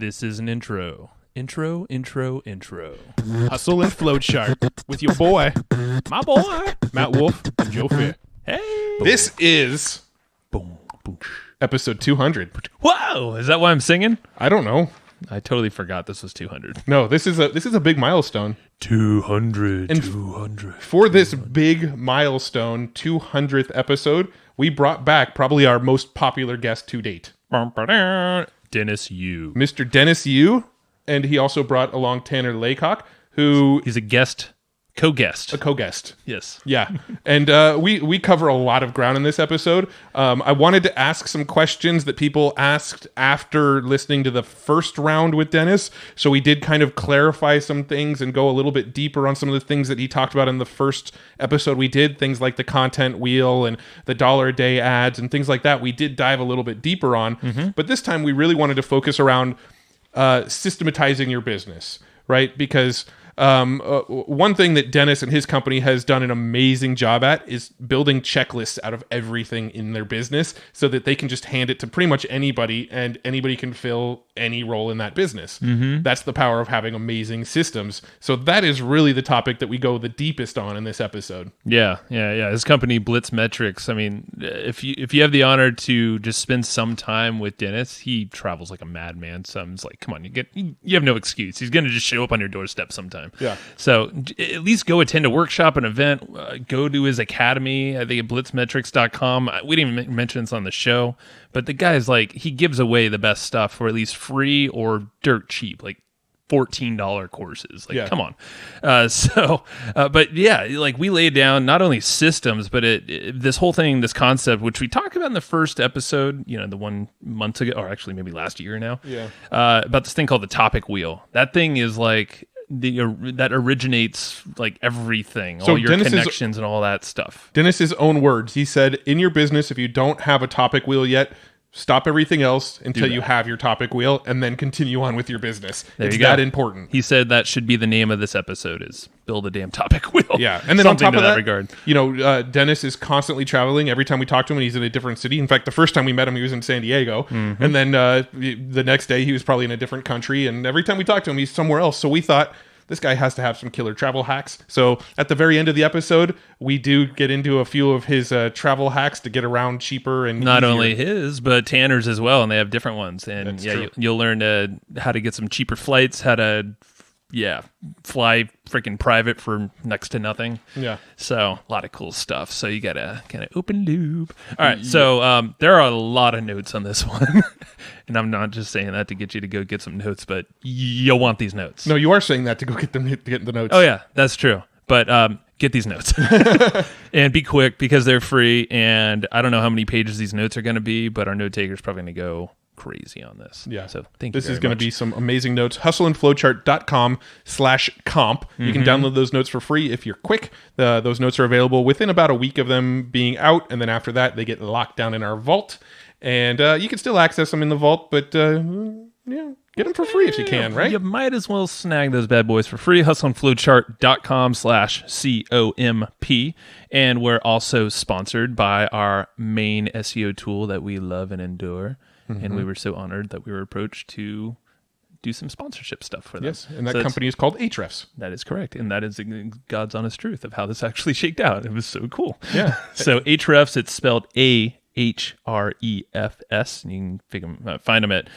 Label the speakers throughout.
Speaker 1: This is an intro. Intro.
Speaker 2: Hustle and Flow Chart with your boy, my boy, Matt Wolf and Joe Fair.
Speaker 1: Hey.
Speaker 2: This is episode 200.
Speaker 1: Whoa! Is that why I'm singing?
Speaker 2: I don't know.
Speaker 1: I totally forgot this was 200.
Speaker 2: No, this is a big milestone.
Speaker 1: 200.
Speaker 2: And
Speaker 1: 200.
Speaker 2: For this big milestone, 200th episode, we brought back probably our most popular guest to date.
Speaker 1: Dennis Yu.
Speaker 2: Mr. Dennis Yu, and he also brought along Tanner Laycock, who...
Speaker 1: He's a guest, co-guest.
Speaker 2: A co-guest.
Speaker 1: Yes.
Speaker 2: Yeah. And we cover a lot of ground in this episode. I wanted to ask some questions that people asked after listening to the first round with Dennis. So we did kind of clarify some things and go a little bit deeper on some of the things that he talked about in the first episode we did. Things like the content wheel and the $1-a-day ads and things like that. We did dive a little bit deeper on. Mm-hmm. But this time we really wanted to focus around systematizing your business, right? Because... one thing that Dennis and his company has done an amazing job at is building checklists out of everything in their business so that they can just hand it to pretty much anybody and anybody can fill any role in that business. Mm-hmm. That's the power of having amazing systems. So that is really the topic that we go the deepest on in this episode.
Speaker 1: Yeah. His company, BlitzMetrics. I mean, if you have the honor to just spend some time with Dennis, he travels like a madman. So it's like, come on, you have no excuse. He's going to just show up on your doorstep sometime.
Speaker 2: Yeah.
Speaker 1: So at least go attend a workshop, an event, go to his academy, I think at BlitzMetrics.com. We didn't even mention this on the show, but the guy's like, he gives away the best stuff for at least free or dirt cheap, like $14 courses. Like, come on. But yeah, like we laid down not only systems, but this whole thing, this concept, which we talked about in the first episode, the 1 month ago, or actually maybe last year now, about this thing called the topic wheel. That thing is like, that originates like everything, all your connections and all that stuff.
Speaker 2: Dennis's own words. He said, in your business, if you don't have a topic wheel yet, stop everything else until you have your topic wheel and then continue on with your business. It's that important.
Speaker 1: He said that should be the name of this episode is build a damn topic wheel.
Speaker 2: Yeah. And then on top of that,
Speaker 1: regard.
Speaker 2: Dennis is constantly traveling. Every time we talk to him, he's in a different city. In fact, the first time we met him, he was in San Diego. Mm-hmm. And then the next day he was probably in a different country. And every time we talk to him, he's somewhere else. So we thought, this guy has to have some killer travel hacks. So at the very end of the episode, we do get into a few of his travel hacks to get around cheaper and
Speaker 1: not
Speaker 2: easier.
Speaker 1: only his, but Tanner's as well, and they have different ones. And you'll learn how to get some cheaper flights, how to fly freaking private for next to nothing.
Speaker 2: Yeah.
Speaker 1: So a lot of cool stuff. So you gotta kind of open loop. All right. So there are a lot of notes on this one. And I'm not just saying that to get you to go get some notes, but you'll want these notes.
Speaker 2: No, you are saying that to go get the notes.
Speaker 1: Oh yeah, that's true. But get these notes and be quick because they're free. And I don't know how many pages these notes are going to be, but our note taker is probably going to go crazy on this.
Speaker 2: Yeah.
Speaker 1: So thank you.
Speaker 2: This is going to be some amazing notes. hustleandflowchart.com/comp. You can download those notes for free if you're quick. Those notes are available within about a week of them being out. And then after that, they get locked down in our vault. And you can still access them in the vault, but get them for free if you can, right?
Speaker 1: You might as well snag those bad boys for free. hustleandflowchart.com/COMP. And we're also sponsored by our main SEO tool that we love and endure. Mm-hmm. And we were so honored that we were approached to do some sponsorship stuff for them.
Speaker 2: Yes, and that company is called Ahrefs.
Speaker 1: That is correct. And that is God's honest truth of how this actually shaked out. It was so cool.
Speaker 2: Yeah.
Speaker 1: So Ahrefs, it's spelled AHREFS. And you can find them at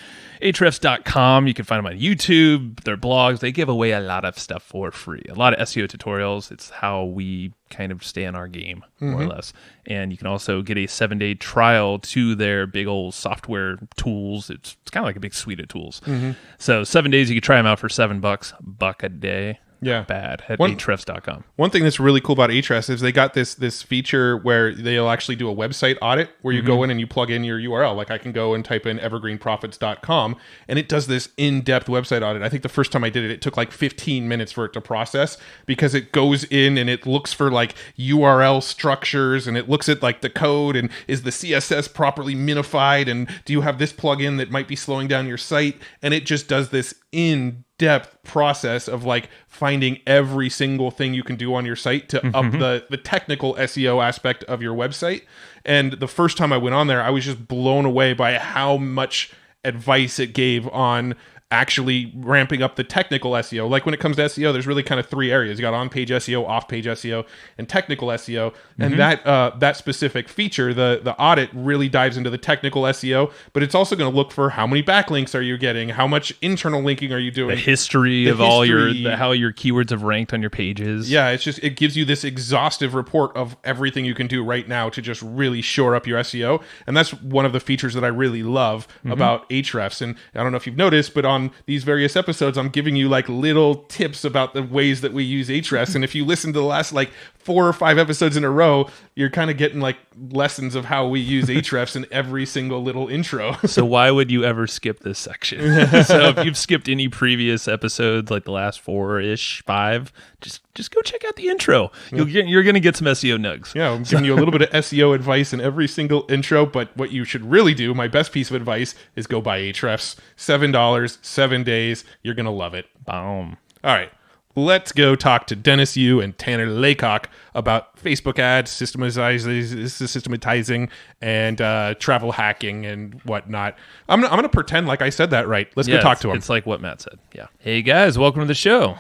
Speaker 1: ahrefs.com. You can find them on YouTube, their blogs. They give away a lot of stuff for free. A lot of SEO tutorials. It's how we kind of stay in our game, more or less. And you can also get a 7-day trial to their big old software tools. It's kind of like a big suite of tools. Mm-hmm. So 7 days, you can try them out for $7, $1 a day.
Speaker 2: Yeah.
Speaker 1: Bad at ahrefs.com.
Speaker 2: One thing that's really cool about Ahrefs is they got this feature where they'll actually do a website audit where you go in and you plug in your URL. Like I can go and type in evergreenprofits.com and it does this in-depth website audit. I think the first time I did it, it took like 15 minutes for it to process because it goes in and it looks for like URL structures and it looks at like the code and is the CSS properly minified and do you have this plugin that might be slowing down your site? And it just does this in-depth process of like finding every single thing you can do on your site to up the technical SEO aspect of your website. And the first time I went on there, I was just blown away by how much advice it gave on actually ramping up the technical SEO. Like when it comes to SEO, there's really kind of three areas. You got on-page SEO, off-page SEO, and technical SEO. And that specific feature, the audit, really dives into the technical SEO, but it's also going to look for how many backlinks are you getting, how much internal linking are you doing,
Speaker 1: the history of all how your keywords have ranked on your pages.
Speaker 2: Yeah, it gives you this exhaustive report of everything you can do right now to just really shore up your SEO. And that's one of the features that I really love about Ahrefs. And I don't know if you've noticed, but on these various episodes, I'm giving you like little tips about the ways that we use Ahrefs. And if you listen to the last like 4 or 5 episodes in a row, you're kind of getting like lessons of how we use Ahrefs in every single little intro.
Speaker 1: So why would you ever skip this section? So if you've skipped any previous episodes, like the last 4-ish, 5, just go check out the intro. You're going to get some SEO nugs.
Speaker 2: Yeah, I'm giving you a little bit of SEO advice in every single intro, but what you should really do, my best piece of advice, is go buy Ahrefs. $7, 7 days. You're going to love it.
Speaker 1: Boom.
Speaker 2: All right. Let's go talk to Dennis Yu and Tanner Laycock about Facebook ads, systematizing, and travel hacking and whatnot. I'm gonna pretend like I said that right. Let's go talk to them.
Speaker 1: It's like what Matt said. Yeah. Hey guys, welcome to the show.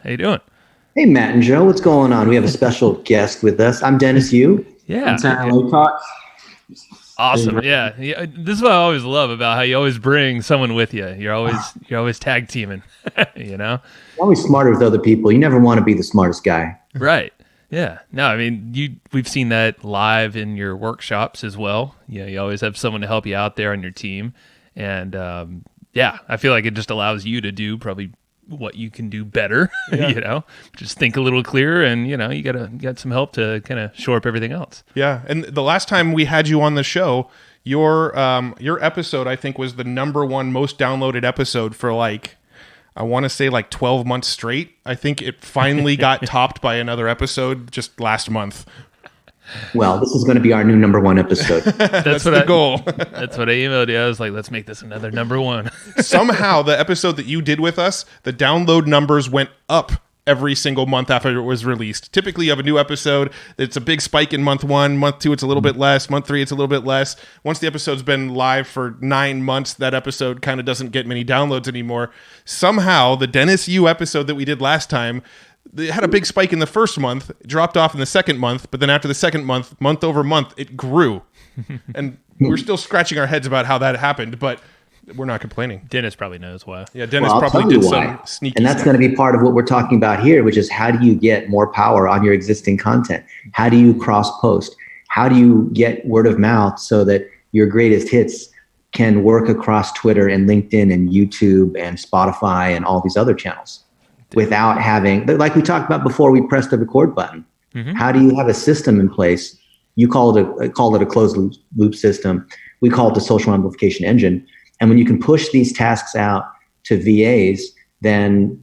Speaker 1: How you doing?
Speaker 3: Hey Matt and Joe, what's going on? We have a special guest with us. I'm Dennis Yu.
Speaker 1: Yeah.
Speaker 3: I'm Tanner Laycock.
Speaker 1: Awesome. Yeah. This is what I always love about how you always bring someone with you. You're always tag teaming. You know?
Speaker 3: You're always smarter with other people. You never want to be the smartest guy.
Speaker 1: Right. Yeah. No, I mean, we've seen that live in your workshops as well. Yeah, you always have someone to help you out there on your team. And I feel like it just allows you to do probably what you can do better, you know, just think a little clearer, and you got some help to kind of shore up everything else.
Speaker 2: Yeah. And the last time we had you on the show, your episode, I think, was the #1 most downloaded episode for I want to say 12 months straight. I think it finally got topped by another episode just last month.
Speaker 3: Well, this is going to be our new #1 episode.
Speaker 2: That's the goal.
Speaker 1: That's what I emailed you. I was like, let's make this another #1.
Speaker 2: Somehow, the episode that you did with us, the download numbers went up every single month after it was released. Typically, you have a new episode. It's a big spike in month 1. Month 2, it's a little bit less. Month 3, it's a little bit less. Once the episode's been live for 9 months, that episode kind of doesn't get many downloads anymore. Somehow, the Dennis Yu episode that we did last time, it had a big spike in the first month, dropped off in the second month, but then after the second month over month, it grew. And we're still scratching our heads about how that happened, but we're not complaining.
Speaker 1: Dennis probably knows why.
Speaker 2: Yeah, Dennis probably did some sneaky
Speaker 3: And that's
Speaker 2: stuff.
Speaker 3: going to be part of what we're talking about here, which is how do you get more power on your existing content? How do you cross-post? How do you get word of mouth so that your greatest hits can work across Twitter and LinkedIn and YouTube and Spotify and all these other channels? Without having, like we talked about before we pressed the record button. How do you have a system in place? You call it a closed loop system. We call it the social amplification engine. And when you can push these tasks out to VAs, then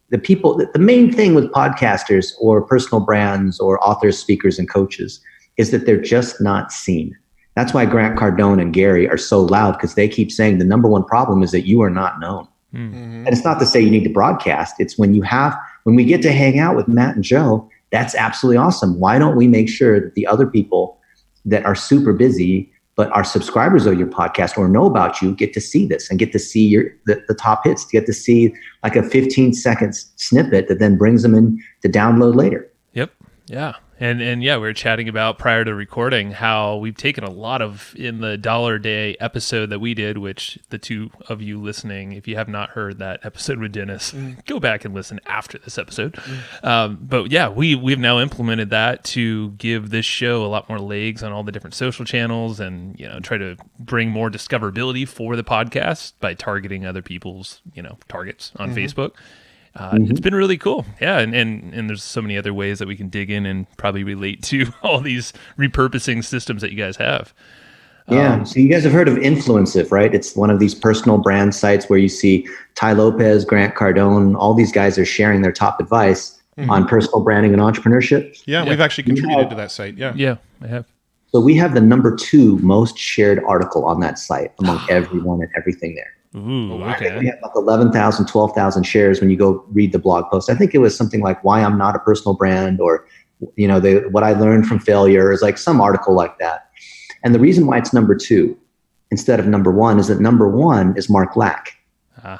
Speaker 3: the main thing with podcasters or personal brands or authors, speakers, and coaches is that they're just not seen. That's why Grant Cardone and Gary are so loud, because they keep saying the #1 problem is that you are not known. And it's not to say you need to broadcast. It's when we get to hang out with Matt and Joe, that's absolutely awesome. Why don't we make sure that the other people that are super busy but are subscribers of your podcast or know about you get to see this and get to see the top hits, get to see like a 15-second snippet that then brings them in to download later.
Speaker 1: Yep. Yeah. And yeah, we were chatting about prior to recording how we've taken a lot of in the $1 a day episode that we did, which the two of you listening, if you have not heard that episode with Dennis, go back and listen after this episode. But yeah, we've now implemented that to give this show a lot more legs on all the different social channels and, try to bring more discoverability for the podcast by targeting other people's, targets on Facebook. It's been really cool. Yeah. And there's so many other ways that we can dig in and probably relate to all these repurposing systems that you guys have.
Speaker 3: Yeah. So you guys have heard of Influencive, right? It's one of these personal brand sites where you see Ty Lopez, Grant Cardone, all these guys are sharing their top advice on personal branding and entrepreneurship.
Speaker 2: Yeah, we've actually contributed to that site. Yeah.
Speaker 1: Yeah, I have.
Speaker 3: So we have the #2 most shared article on that site among everyone and everything there.
Speaker 1: Ooh,
Speaker 3: I think
Speaker 1: okay.
Speaker 3: we have like 11,000, 12,000 shares when you go read the blog post. I think it was something like why I'm not a personal brand, or, what I learned from failure, is like some article like that. And the reason why it's #2 instead of #1 is that #1 is Mark Lack.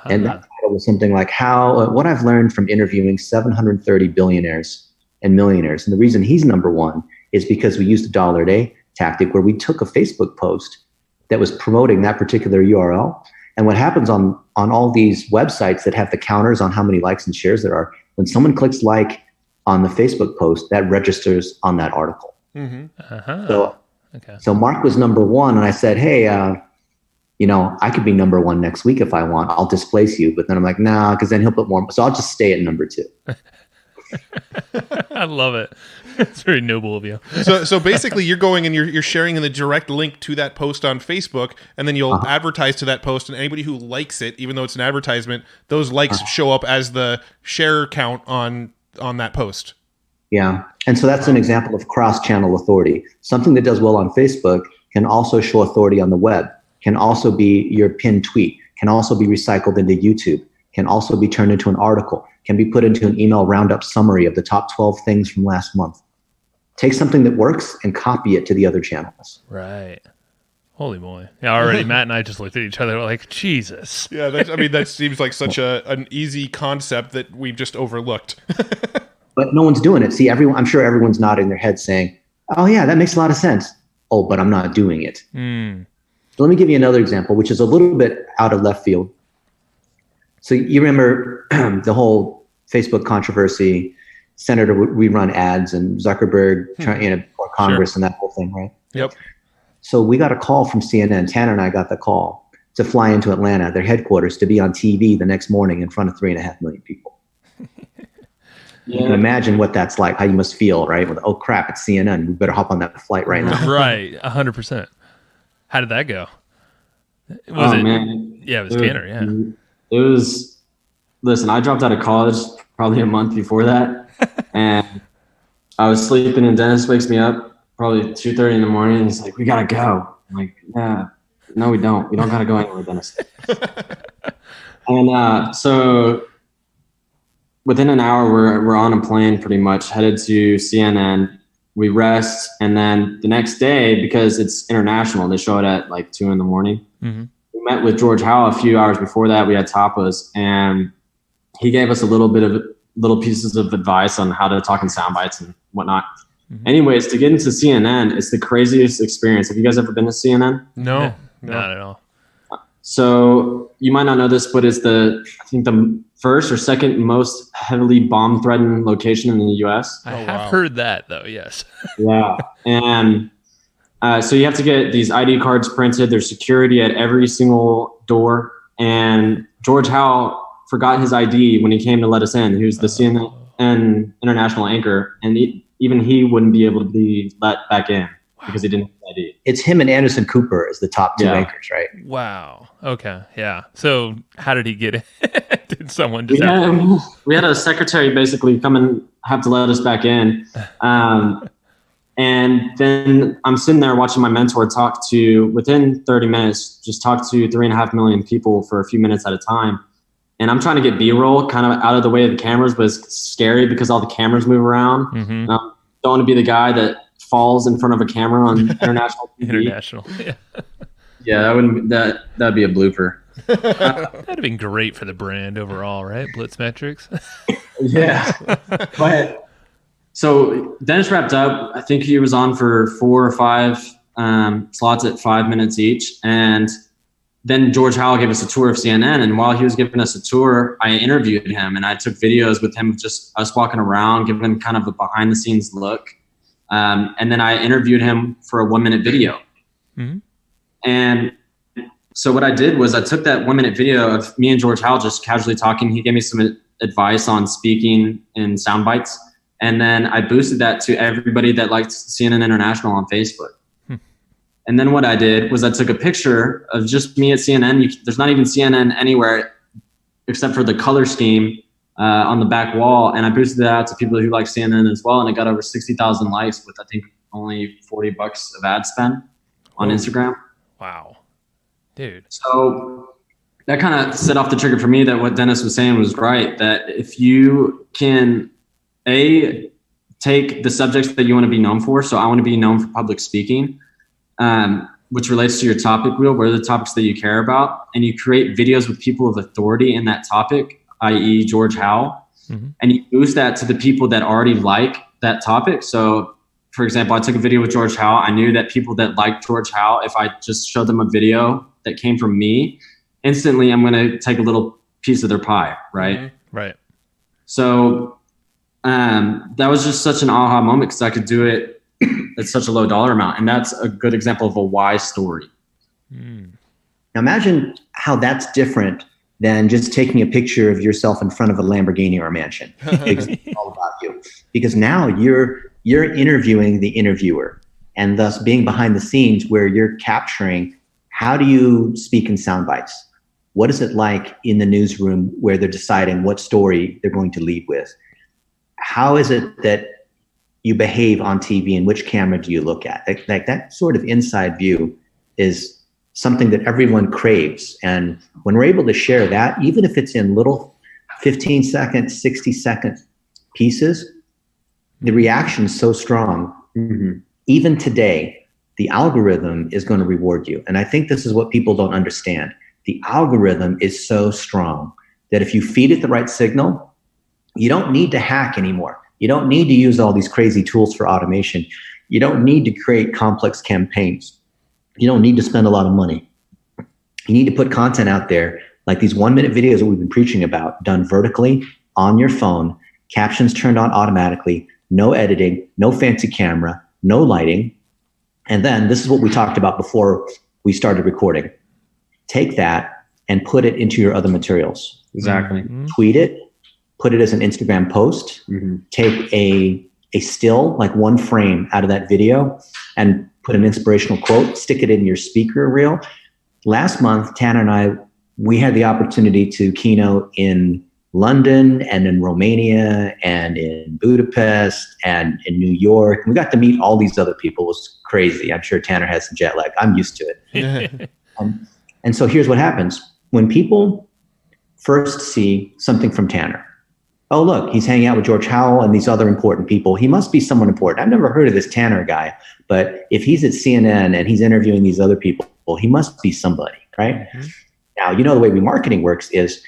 Speaker 3: And that title was something like what I've learned from interviewing 730 billionaires and millionaires. And the reason he's number one is because we used the dollar a day tactic where we took a Facebook post that was promoting that particular URL. And what happens on all these websites that have the counters on how many likes and shares there are, when someone clicks like on the Facebook post, that registers on that article. So Mark was number one, and I said, hey, I could be number one next week if I want. I'll displace you. But then I'm like, nah, because then he'll put more. So I'll just stay at number two.
Speaker 1: I love it. It's very noble of you.
Speaker 2: So basically, you're going and you're sharing in the direct link to that post on Facebook, and then you'll advertise to that post, and anybody who likes it, even though it's an advertisement, those likes show up as the share count on that post.
Speaker 3: Yeah. And so that's an example of cross-channel authority. Something that does well on Facebook can also show authority on the web, can also be your pinned tweet, can also be recycled into YouTube, can also be turned into an article, can be put into an email roundup summary of the top 12 things from last month. Take something that works and copy it to the other channels.
Speaker 1: Right. Holy moly. Yeah, already Matt and I just looked at each other like, Jesus.
Speaker 2: Yeah, that seems like such an easy concept that we've just overlooked.
Speaker 3: But no one's doing it. See, I'm sure everyone's nodding their head saying, oh yeah, that makes a lot of sense. Oh, but I'm not doing it. So let me give you another example, which is a little bit out of left field. So you remember the whole Facebook controversy, Senator we run ads and Zuckerberg trying for Congress and that whole thing, right?
Speaker 2: Yep.
Speaker 3: So we got a call from CNN. Tanner and I got the call to fly into Atlanta, their headquarters, to be on TV the next morning in front of 3.5 million people. You can imagine what that's like, how you must feel, right? With, oh crap, it's CNN. We better hop on that flight right now.
Speaker 1: Right, 100%. How did that go?
Speaker 4: Man.
Speaker 1: Yeah, it was Tanner, yeah.
Speaker 4: It was, listen, I dropped out of college probably a month before that. And I was sleeping and Dennis wakes me up probably 2:30 in the morning. And he's like, we got to go. I'm like, yeah, no, we don't. We don't got to go anywhere, Dennis. And so within an hour, we're on a plane pretty much, headed to CNN. We rest, and then the next day, because it's international, they show it at like 2 a.m.
Speaker 1: Mm-hmm.
Speaker 4: We met with George Howell a few hours before that. We had tapas, and he gave us a little pieces of advice on how to talk in sound bites and whatnot. Mm-hmm. Anyways, to get into CNN, it's the craziest experience. Have you guys ever been to CNN?
Speaker 2: No.
Speaker 1: Not at all.
Speaker 4: So you might not know this, but it's the first or second most heavily bomb-threatened location in the U.S.
Speaker 1: I have heard that, though, yes.
Speaker 4: Yeah. And so you have to get these ID cards printed. There's security at every single door. And George Howell forgot his ID when he came to let us in. He was the CNN international anchor, and even he wouldn't be able to be let back in because he didn't have his ID.
Speaker 3: It's him and Anderson Cooper as the top two anchors, right?
Speaker 1: Wow. Okay. Yeah. So how did he get in? Did someone just
Speaker 4: we had a secretary basically come and have to let us back in. And then I'm sitting there watching my mentor within 30 minutes, just talk to 3.5 million people for a few minutes at a time. And I'm trying to get B-roll kind of out of the way of the cameras, but it's scary because all the cameras move around. Mm-hmm. I don't want to be the guy that falls in front of a camera on international TV.
Speaker 1: International.
Speaker 4: Yeah, that'd be a blooper.
Speaker 1: That'd have been great for the brand overall, right? BlitzMetrics.
Speaker 4: Yeah. But so Dennis wrapped up. I think he was on for 4 or 5 slots at 5 minutes each. And then George Howell gave us a tour of CNN. And while he was giving us a tour, I interviewed him and I took videos with him, just us walking around, giving him kind of a behind the scenes look. And then I interviewed him for a 1-minute video. Mm-hmm. And so what I did was I took that 1-minute video of me and George Howell just casually talking. He gave me some advice on speaking in sound bites. And then I boosted that to everybody that liked CNN International on Facebook. And then what I did was I took a picture of just me at CNN. There's not even CNN anywhere except for the color scheme on the back wall. And I boosted that out to people who like CNN as well. And it got over 60,000 likes with, I think, only $40 of ad spend on Instagram.
Speaker 1: Wow. Dude.
Speaker 4: So that kind of set off the trigger for me that what Dennis was saying was right, that if you can, take the subjects that you want to be known for. So I want to be known for public speaking. which relates to your topic wheel. What are the topics that you care about? And you create videos with people of authority in that topic, i.e. George Howe. And you boost that to the people that already like that topic. So for example, I took a video with George Howe. I knew that people that like George Howe, if I just showed them a video that came from me, instantly I'm going to take a little piece of their pie. Right.
Speaker 1: Right.
Speaker 4: So that was just such an aha moment because I could do it at such a low dollar amount. And that's a good example of a why story.
Speaker 3: Now imagine how that's different than just taking a picture of yourself in front of a Lamborghini or a mansion. It's all about you. Because now you're interviewing the interviewer, and thus being behind the scenes where you're capturing how do you speak in sound bites? What is it like in the newsroom where they're deciding what story they're going to lead with? How is it that you behave on TV, and which camera do you look at? Like that sort of inside view is something that everyone craves. And when we're able to share that, even if it's in little 15-second, 60-second pieces, the reaction is so strong. Even today, the algorithm is going to reward you. And I think this is what people don't understand. The algorithm is so strong that if you feed it the right signal, you don't need to hack anymore. You don't need to use all these crazy tools for automation. You don't need to create complex campaigns. You don't need to spend a lot of money. You need to put content out there like these 1-minute videos that we've been preaching about, done vertically on your phone, captions turned on automatically, no editing, no fancy camera, no lighting. And then this is what we talked about before we started recording. Take that and put it into your other materials.
Speaker 4: Exactly.
Speaker 3: Tweet it, put it as an Instagram post, take a still, like one frame out of that video, and put an inspirational quote, stick it in your speaker reel. Last month, Tanner and I, we had the opportunity to keynote in London and in Romania and in Budapest and in New York. We got to meet all these other people. It was crazy. I'm sure Tanner has some jet lag. I'm used to it. And so here's what happens. When people first see something from Tanner, oh, look, he's hanging out with George Howell and these other important people. He must be someone important. I've never heard of this Tanner guy, but if he's at CNN and he's interviewing these other people, he must be somebody, right? Now, you know, the way marketing works is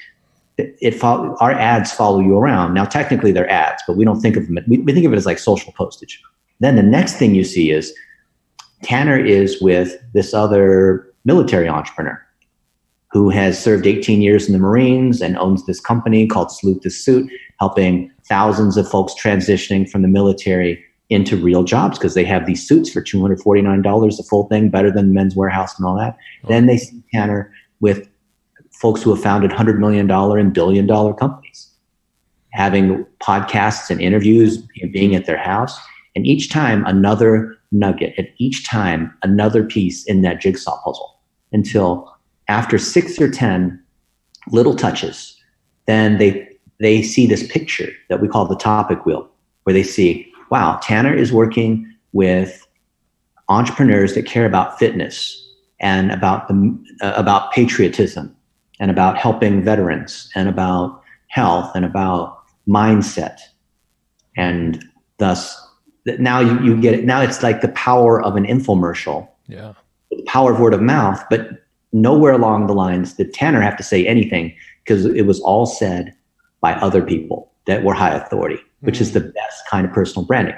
Speaker 3: our ads follow you around. Now, technically they're ads, but we don't think of them. We think of it as like social postage. Then the next thing you see is Tanner is with this other military entrepreneur who has served 18 years in the Marines and owns this company called Salute This Suit, helping thousands of folks transitioning from the military into real jobs because they have these suits for $249, the full thing, better than Men's Warehouse and all that. Then they see Tanner with folks who have founded $100 million and billion-dollar companies, having podcasts and interviews, being at their house. And each time another nugget, and each time another piece in that jigsaw puzzle, until after 6 or 10 little touches, then they see this picture that we call the topic wheel, where they see, wow, Tanner is working with entrepreneurs that care about fitness and about patriotism and about helping veterans and about health and about mindset. And thus, now you get it. Now it's like the power of an infomercial, the power of word of mouth, but nowhere along the lines did Tanner have to say anything because it was all said by other people that were high authority, which is the best kind of personal branding.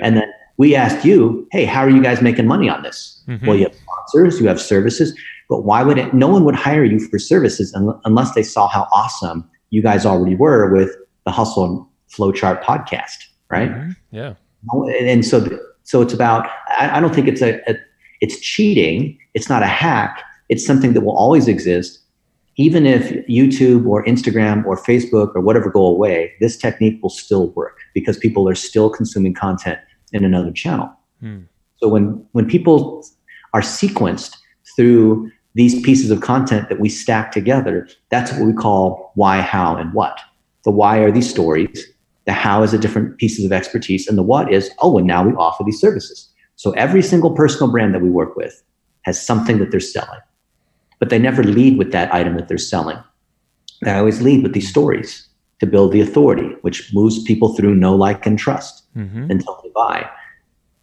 Speaker 3: And then we asked you, hey, how are you guys making money on this? Well, you have sponsors, you have services, but why would no one would hire you for services unless they saw how awesome you guys already were with the Hustle and Flowchart podcast, right?
Speaker 1: Yeah.
Speaker 3: And so it's about, I don't think it's cheating. It's not a hack. It's something that will always exist. Even if YouTube or Instagram or Facebook or whatever go away, this technique will still work because people are still consuming content in another channel. So when people are sequenced through these pieces of content that we stack together, that's what we call why, how, and what. The why are these stories. The how is the different pieces of expertise. And the what is, oh, and now we offer these services. So every single personal brand that we work with has something that they're selling. But they never lead with that item that they're selling. They always lead with these stories to build the authority, which moves people through know, like, and trust until they buy.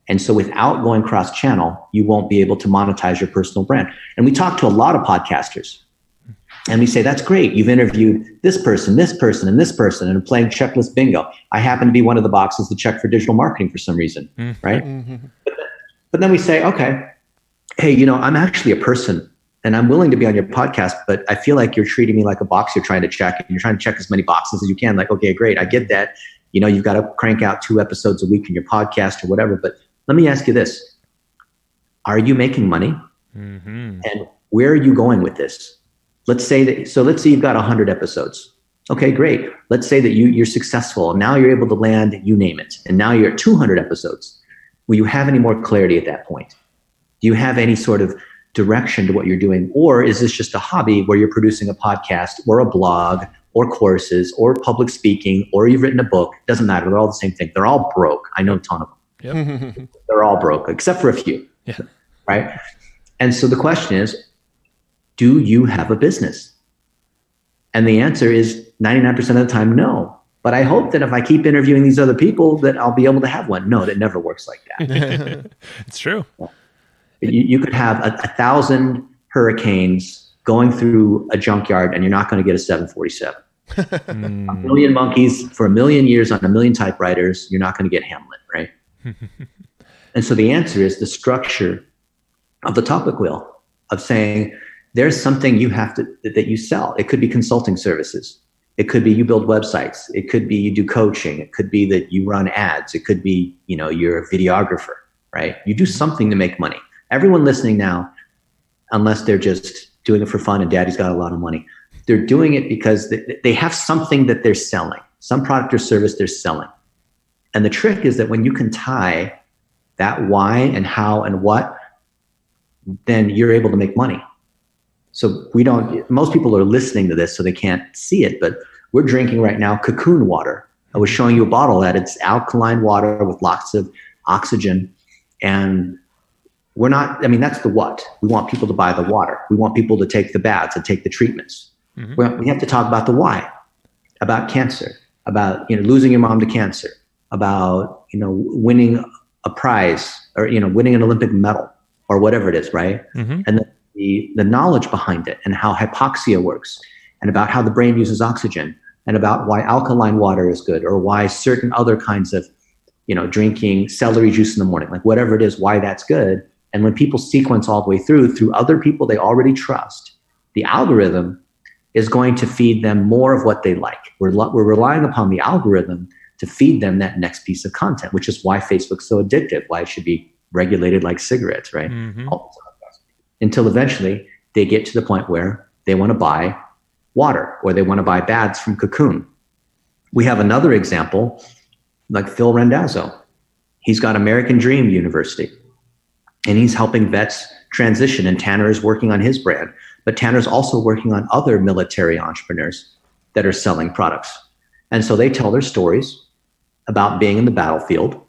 Speaker 3: And so without going cross-channel, you won't be able to monetize your personal brand. And we talk to a lot of podcasters. And we say, that's great. You've interviewed this person, and this person, and playing checklist bingo. I happen to be one of the boxes to check for digital marketing for some reason, right? But then we say, okay, hey, I'm actually a person and I'm willing to be on your podcast, but I feel like you're treating me like a box you're trying to check, and you're trying to check as many boxes as you can. Like, okay, great. I get that. You've got to crank out 2 episodes a week in your podcast or whatever. But let me ask you this. Are you making money? And where are you going with this? Let's say you've got 100 episodes. Okay, great. Let's say that you're successful. Now you're able to land, you name it. And now you're at 200 episodes. Will you have any more clarity at that point? Do you have any sort of direction to what you're doing? Or is this just a hobby where you're producing a podcast or a blog or courses or public speaking, or you've written a book? Doesn't matter. They're all the same thing. They're all broke. I know a ton of them. Yep. They're all broke, except for a few. Yeah. Right? And so the question is, do you have a business? And the answer is 99% of the time, no. But I hope that if I keep interviewing these other people that I'll be able to have one. No, that never works like that.
Speaker 1: It's true.
Speaker 3: You could have 1,000 hurricanes going through a junkyard and you're not going to get a 747. A million monkeys for 1 million years on 1 million typewriters, you're not going to get Hamlet, right? And so the answer is the structure of the topic wheel of saying, there's something that you sell. It could be consulting services. It could be you build websites. It could be you do coaching. It could be that you run ads. It could be, you're a videographer, right? You do something to make money. Everyone listening now, unless they're just doing it for fun and daddy's got a lot of money, they're doing it because they have something that they're selling, some product or service they're selling. And the trick is that when you can tie that why and how and what, then you're able to make money. So most people are listening to this so they can't see it, but we're drinking right now Cocoon water. I was showing you a bottle that it's alkaline water with lots of oxygen. And that's the what. We want people to buy the water. We want people to take the baths and take the treatments. We have to talk about the why, about cancer, about, losing your mom to cancer, about, winning a prize or, winning an Olympic medal or whatever it is, right? And the knowledge behind it and how hypoxia works and about how the brain uses oxygen and about why alkaline water is good or why certain other kinds of, drinking celery juice in the morning, like whatever it is, why that's good. And when people sequence all the way through other people they already trust, the algorithm is going to feed them more of what they like. We're relying upon the algorithm to feed them that next piece of content, which is why Facebook's so addictive, why it should be regulated like cigarettes, right? Until eventually they get to the point where they want to buy water or they want to buy baths from Cocoon. We have another example like Phil Randazzo. He's got American Dream University and he's helping vets transition, and Tanner is working on his brand, but Tanner's also working on other military entrepreneurs that are selling products. And so they tell their stories about being in the battlefield,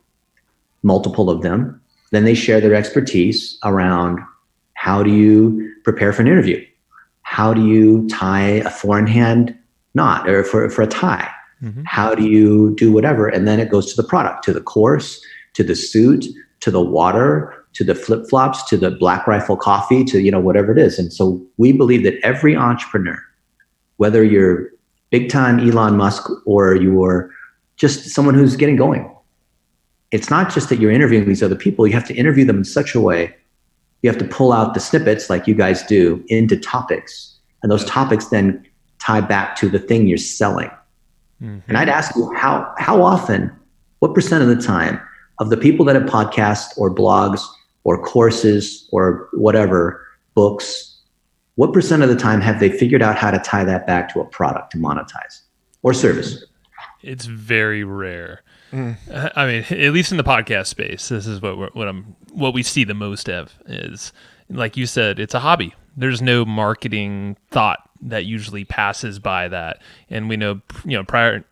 Speaker 3: multiple of them. Then they share their expertise around how do you prepare for an interview? How do you tie a four-in hand knot or for a tie? How do you do whatever? And then it goes to the product, to the course, to the suit, to the water, to the flip-flops, to the Black Rifle coffee, to whatever it is. And so we believe that every entrepreneur, whether you're big-time Elon Musk or you're just someone who's getting going, it's not just that you're interviewing these other people. You have to interview them in such a way. You have to pull out the snippets like you guys do into topics. And those topics then tie back to the thing you're selling. And I'd ask you how often, what percent of the time of the people that have podcasts or blogs or courses or whatever, books, what percent of the time have they figured out how to tie that back to a product to monetize or service?
Speaker 1: It's very rare. I mean, at least in the podcast space, this is what we see the most of is, like you said, it's a hobby. There's no marketing thought that usually passes by that. And we know,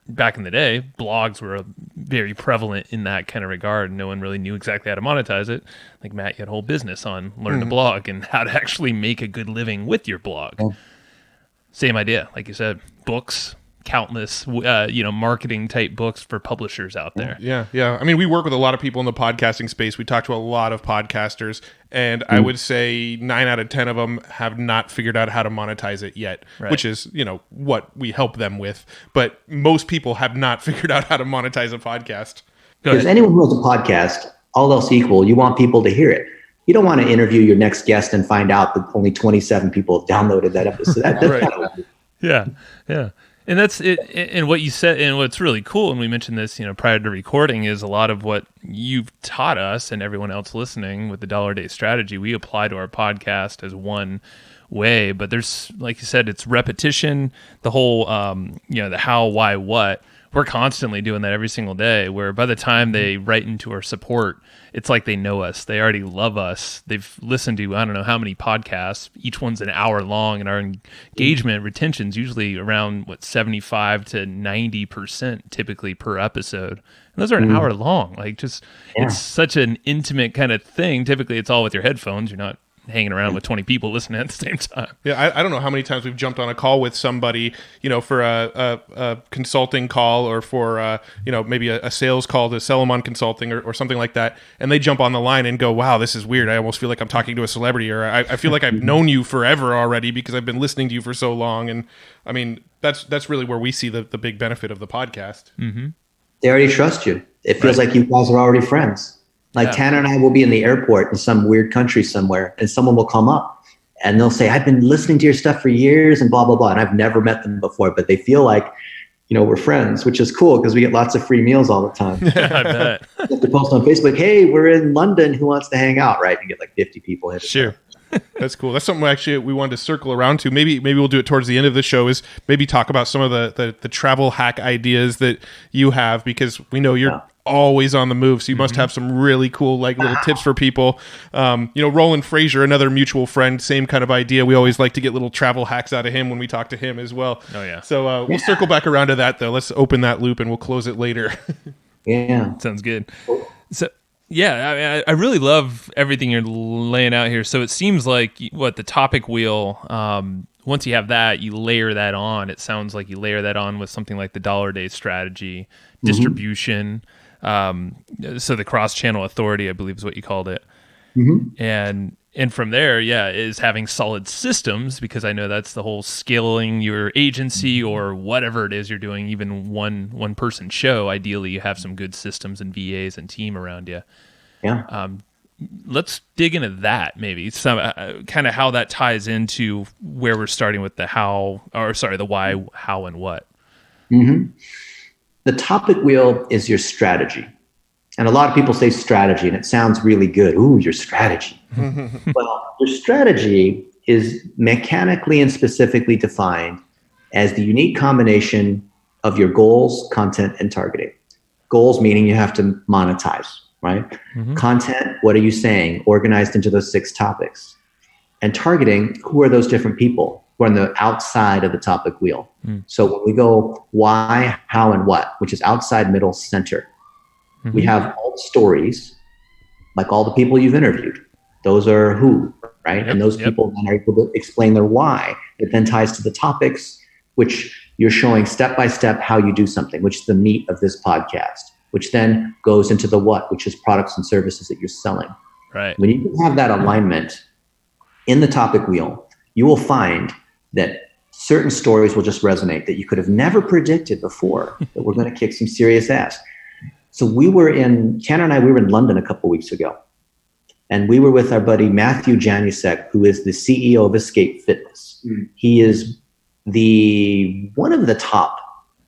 Speaker 1: back in the day, blogs were very prevalent in that kind of regard. No one really knew exactly how to monetize it. Like Matt, you had a whole business on learn to blog and how to actually make a good living with your blog. Same idea. Like you said, books, countless, marketing type books for publishers out there.
Speaker 2: Yeah. I mean, we work with a lot of people in the podcasting space. We talk to a lot of podcasters, and I would say 9 out of 10 of them have not figured out how to monetize it yet, which is, what we help them with. But most people have not figured out how to monetize a podcast.
Speaker 3: Because anyone who has a podcast, all else equal, you want people to hear it. You don't want to interview your next guest and find out that only 27 people have downloaded that episode. That's
Speaker 1: right. Yeah. And that's it. And what you said, and what's really cool, and we mentioned this, prior to recording, is a lot of what you've taught us and everyone else listening with the dollar day strategy, we apply to our podcast as one way. But there's, like you said, it's repetition, the whole, the how, why, what. We're constantly doing that every single day, where by the time they write into our support, it's like they know us. They already love us. They've listened to, I don't know how many podcasts. Each one's an hour long, and our engagement retention's usually around, 75 to 90% typically per episode. And those are an hour long. It's such an intimate kind of thing. Typically, it's all with your headphones. You're not hanging around with 20 people listening at the same time.
Speaker 2: Yeah, I don't know how many times we've jumped on a call with somebody, for a consulting call, or for maybe a sales call to sell them on consulting or something like that, and they jump on the line and go, "Wow, this is weird. I almost feel like I'm talking to a celebrity," or I feel like I've known you forever already because I've been listening to you for so long. And I mean, that's really where we see the big benefit of the podcast.
Speaker 1: Mm-hmm.
Speaker 3: They already trust you. It feels like you guys are already friends. Tanner and I will be in the airport in some weird country somewhere, and someone will come up and they'll say, "I've been listening to your stuff for years," and blah, blah, blah. And I've never met them before, but they feel like, we're friends, which is cool because we get lots of free meals all the time.
Speaker 1: I bet.
Speaker 3: You have to post on Facebook, "Hey, we're in London. Who wants to hang out?" Right? And get 50 people hit.
Speaker 1: Sure.
Speaker 2: That's cool. That's something actually we wanted to circle around to. Maybe we'll do it towards the end of the show, is maybe talk about some of the travel hack ideas that you have, because we know you're always on the move. So you must have some really cool little tips for people. Roland Frazier, another mutual friend, same kind of idea. We always like to get little travel hacks out of him when we talk to him as well.
Speaker 1: Oh yeah.
Speaker 2: So we'll circle back around to that though. Let's open that loop and we'll close it later.
Speaker 3: Yeah.
Speaker 1: Sounds good. So yeah, I really love everything you're laying out here. So it seems like the topic wheel, once you have that, you layer that on. It sounds like you layer that on with something like the dollar day strategy, distribution. So the cross-channel authority, I believe is what you called it. And from there, is having solid systems, because I know that's the whole scaling your agency or whatever it is you're doing, even one person show. Ideally, you have some good systems and VAs and team around you.
Speaker 3: Yeah.
Speaker 1: Let's dig into that, maybe some kind of how that ties into where we're starting with the why, how, and what.
Speaker 3: The topic wheel is your strategy. And a lot of people say strategy, and it sounds really good. Ooh, your strategy. Well, your strategy is mechanically and specifically defined as the unique combination of your goals, content, and targeting. Goals meaning you have to monetize, right? Content, what are you saying? Organized into those 6 topics. And targeting, who are those different people who are on the outside of the topic wheel? So when we go why, how, and what, which is outside, middle, center, we have all the stories, like all the people you've interviewed. Those are who, right? And those people then are able to explain their why. It then ties to the topics, which you're showing step by step how you do something, which is the meat of this podcast, which then goes into the what, which is products and services that you're selling.
Speaker 1: Right.
Speaker 3: When you have that alignment in the topic wheel, you will find that certain stories will just resonate that you could have never predicted before, that we're going to kick some serious ass. So Tanner and I, we were in London a couple of weeks ago, and we were with our buddy Matthew Janusek, who is the CEO of Escape Fitness. He is one of the top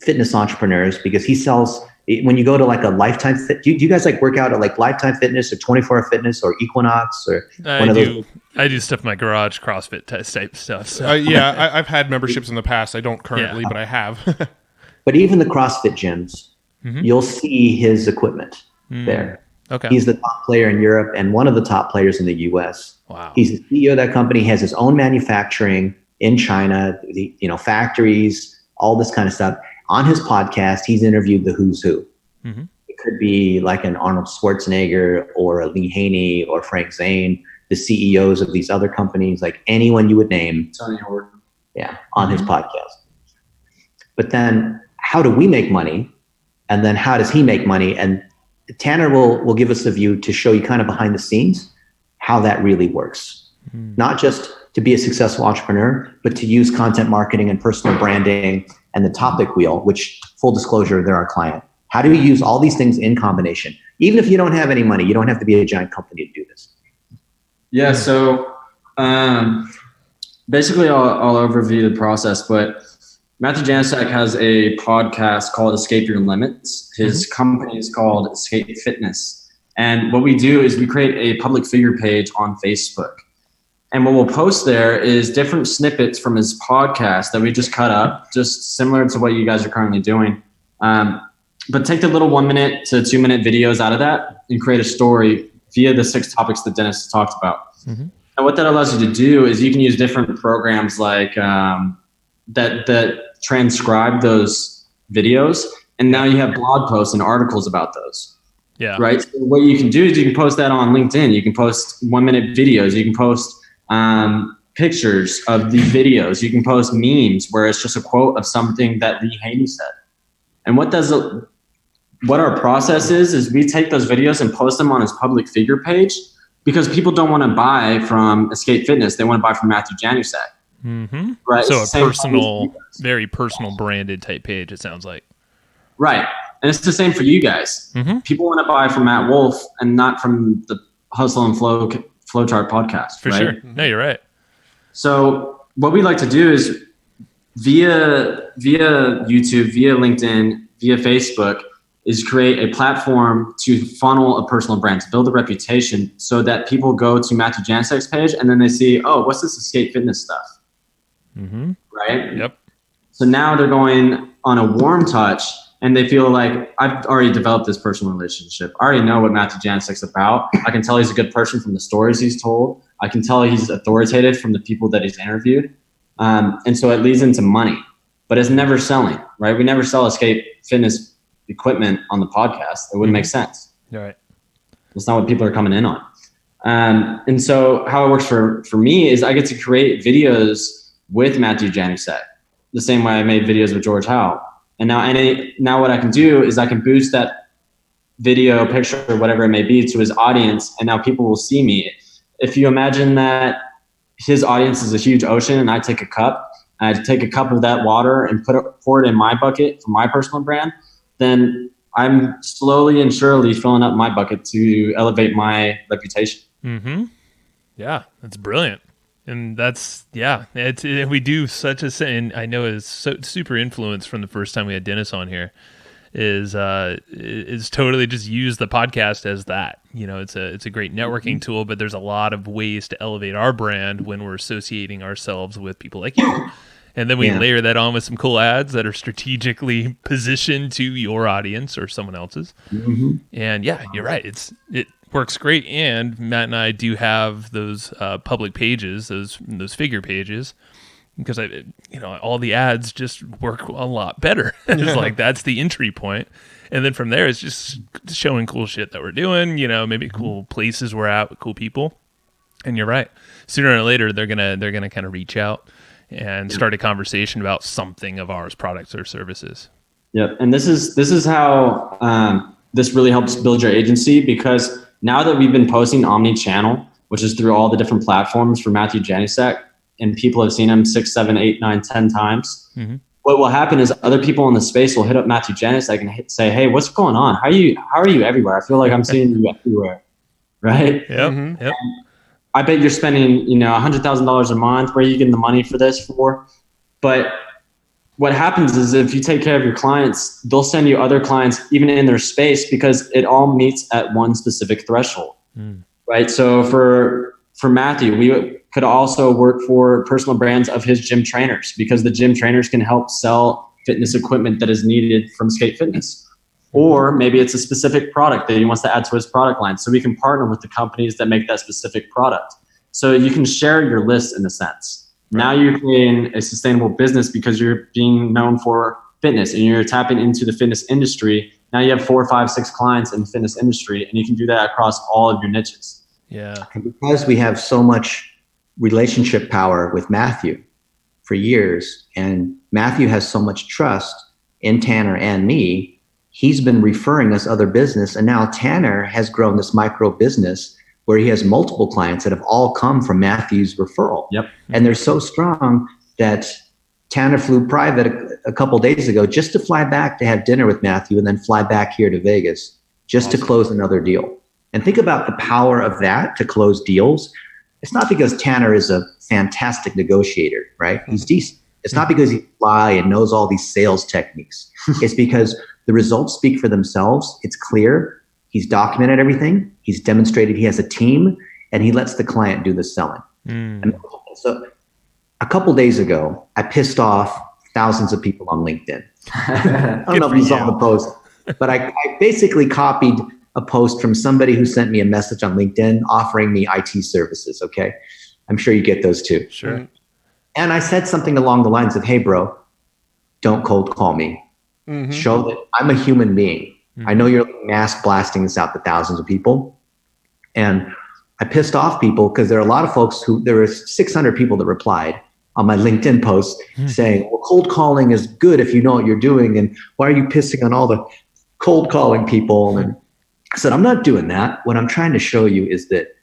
Speaker 3: fitness entrepreneurs, because he sells, when you go to a Lifetime Fit, do you guys work out at Lifetime Fitness or 24 Hour Fitness or Equinox or one of those?
Speaker 1: I do stuff in my garage, CrossFit type stuff. So.
Speaker 2: I've had memberships in the past. I don't currently, but I have.
Speaker 3: But even the CrossFit gyms, you'll see his equipment there.
Speaker 1: Okay.
Speaker 3: He's the top player in Europe and one of the top players in the US.
Speaker 1: Wow.
Speaker 3: He's the CEO of that company, has his own manufacturing in China, factories, all this kind of stuff. On his podcast, he's interviewed the who's who. It could be like an Arnold Schwarzenegger or a Lee Haney or Frank Zane, the CEOs of these other companies, like anyone you would name.
Speaker 4: Tony Howard.
Speaker 3: Yeah, on his podcast. but then how do we make money? And then how does he make money? And Tanner will give us a view to show you kind of behind the scenes how that really works. Not just to be a successful entrepreneur, but to use content marketing and personal branding and the topic wheel, which, full disclosure, they're our client. How do you use all these things in combination? Even if you don't have any money, you don't have to be a giant company to do this.
Speaker 4: Yeah, so basically I'll overview the process, but Matthew Janicek has a podcast called Escape Your Limits. His company is called Escape Fitness. And what we do is we create a public figure page on Facebook. And what we'll post there is different snippets from his podcast that we just cut up, just similar to what you guys are currently doing. But take the little 1 minute to 2 minute videos out of that and create a story via the 6 topics that Dennis talked about. And what that allows you to do is you can use different programs like that transcribe those videos. And now you have blog posts and articles about those.
Speaker 1: Yeah.
Speaker 4: Right. So what you can do is you can post that on LinkedIn. You can post 1 minute videos. You can post pictures of the videos. You can post memes where it's just a quote of something that Lee Haney said. And what our process is we take those videos and post them on his public figure page because people don't want to buy from Escape Fitness. They want to buy from Matthew Janicek. Right.
Speaker 1: So a personal, very personal branded type page, it sounds like.
Speaker 4: Right. And it's the same for you guys. People want to buy from Matt Wolf and not from the Hustle and Flowchart podcast.
Speaker 1: For sure. No, you're right.
Speaker 4: So what we like to do is via YouTube, via LinkedIn, via Facebook, is create a platform to funnel a personal brand, to build a reputation so that people go to Matthew Janicek's page and then they see, oh, what's this Escape Fitness stuff? Right?
Speaker 1: Yep.
Speaker 4: So now they're going on a warm touch and they feel like I've already developed this personal relationship. I already know what Matthew Janicek's about. I can tell he's a good person from the stories he's told. I can tell he's authoritative from the people that he's interviewed. And so it leads into money, but it's never selling, right? We never sell Escape Fitness equipment on the podcast. It wouldn't make sense.
Speaker 1: Right.
Speaker 4: It's not what people are coming in on. And so how it works for me is I get to create videos with Matthew Janicek, the same way I made videos with George Howe. And now what I can do is I can boost that video, picture, whatever it may be, to his audience, and now people will see me. If you imagine that his audience is a huge ocean and I take a cup, and I take a cup of that water and pour it in my bucket for my personal brand, then I'm slowly and surely filling up my bucket to elevate my reputation.
Speaker 1: Yeah, that's brilliant. And that's, we do such a, and I know it's so super influenced from the first time we had Dennis on here, is totally just use the podcast as that. You know, it's a great networking tool, but there's a lot of ways to elevate our brand when we're associating ourselves with people like you. And then we layer that on with some cool ads that are strategically positioned to your audience or someone else's. And yeah, you're right. It works great. And Matt and I do have those public pages, those figure pages, because all the ads just work a lot better. It's like that's the entry point. And then from there, it's just showing cool shit that we're doing. Maybe cool places we're at with cool people. And you're right. Sooner or later, they're gonna kind of reach out and start a conversation about something of ours, products or services.
Speaker 4: Yep. And this is how this really helps build your agency, because now that we've been posting omni-channel, which is through all the different platforms for Matthew Janicek, and people have seen him 6, 7, 8, 9, 10 times, what will happen is other people in the space will hit up Matthew Janicek and say, hey, what's going on? How are you everywhere? I feel like I'm seeing you everywhere. Right?
Speaker 1: Yep. Yep.
Speaker 4: I bet you're spending, $100,000 a month. Where are you getting the money for this for? But what happens is if you take care of your clients, they'll send you other clients even in their space, because it all meets at one specific threshold, right? So for Matthew, we could also work for personal brands of his gym trainers, because the gym trainers can help sell fitness equipment that is needed from Escape Fitness. Or maybe it's a specific product that he wants to add to his product line. So we can partner with the companies that make that specific product. So you can share your list in a sense. Right. Now you're creating a sustainable business because you're being known for fitness and you're tapping into the fitness industry. Now you have 4, 5, 6 clients in the fitness industry, and you can do that across all of your niches.
Speaker 1: Yeah.
Speaker 3: And because we have so much relationship power with Matthew for years, and Matthew has so much trust in Tanner and me. He's been referring us other business. And now Tanner has grown this micro business where he has multiple clients that have all come from Matthew's referral.
Speaker 4: Yep.
Speaker 3: And they're so strong that Tanner flew private a couple days ago just to fly back to have dinner with Matthew and then fly back here to Vegas just to close another deal. And think about the power of that to close deals. It's not because Tanner is a fantastic negotiator, right? He's decent. It's not because he fly and knows all these sales techniques. It's because the results speak for themselves. It's clear. He's documented everything. He's demonstrated he has a team, and he lets the client do the selling. And so a couple days ago, I pissed off thousands of people on LinkedIn. I don't know if you saw the post, but I basically copied a post from somebody who sent me a message on LinkedIn offering me IT services. Okay. I'm sure you get those too.
Speaker 1: Sure.
Speaker 3: And I said something along the lines of, hey, bro, don't cold call me. Show that I'm a human being. I know you're mass blasting this out to thousands of people. And I pissed off people because there are a lot of folks there were 600 people that replied on my LinkedIn post saying, well, cold calling is good if you know what you're doing. And why are you pissing on all the cold calling people? And I said, I'm not doing that. What I'm trying to show you is that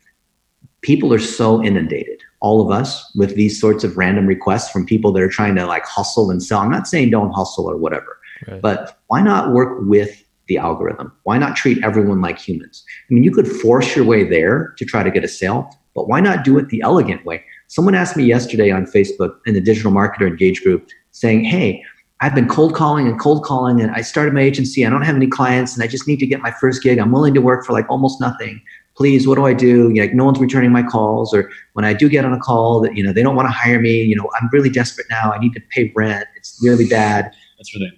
Speaker 3: people are so inundated, all of us, with these sorts of random requests from people that are trying to like hustle and sell. I'm not saying don't hustle or whatever, but why not work with the algorithm? Why not treat everyone like humans? I mean, you could force your way there to try to get a sale, but why not do it the elegant way? Someone asked me yesterday on Facebook in the Digital Marketer Engage group saying, hey, I've been cold calling, and I started my agency. I don't have any clients, and I just need to get my first gig. I'm willing to work for like almost nothing. Please, what do I do? Like, no one's returning my calls, or when I do get on a call that, they don't want to hire me. I'm really desperate now. I need to pay rent. It's really bad.
Speaker 4: That's really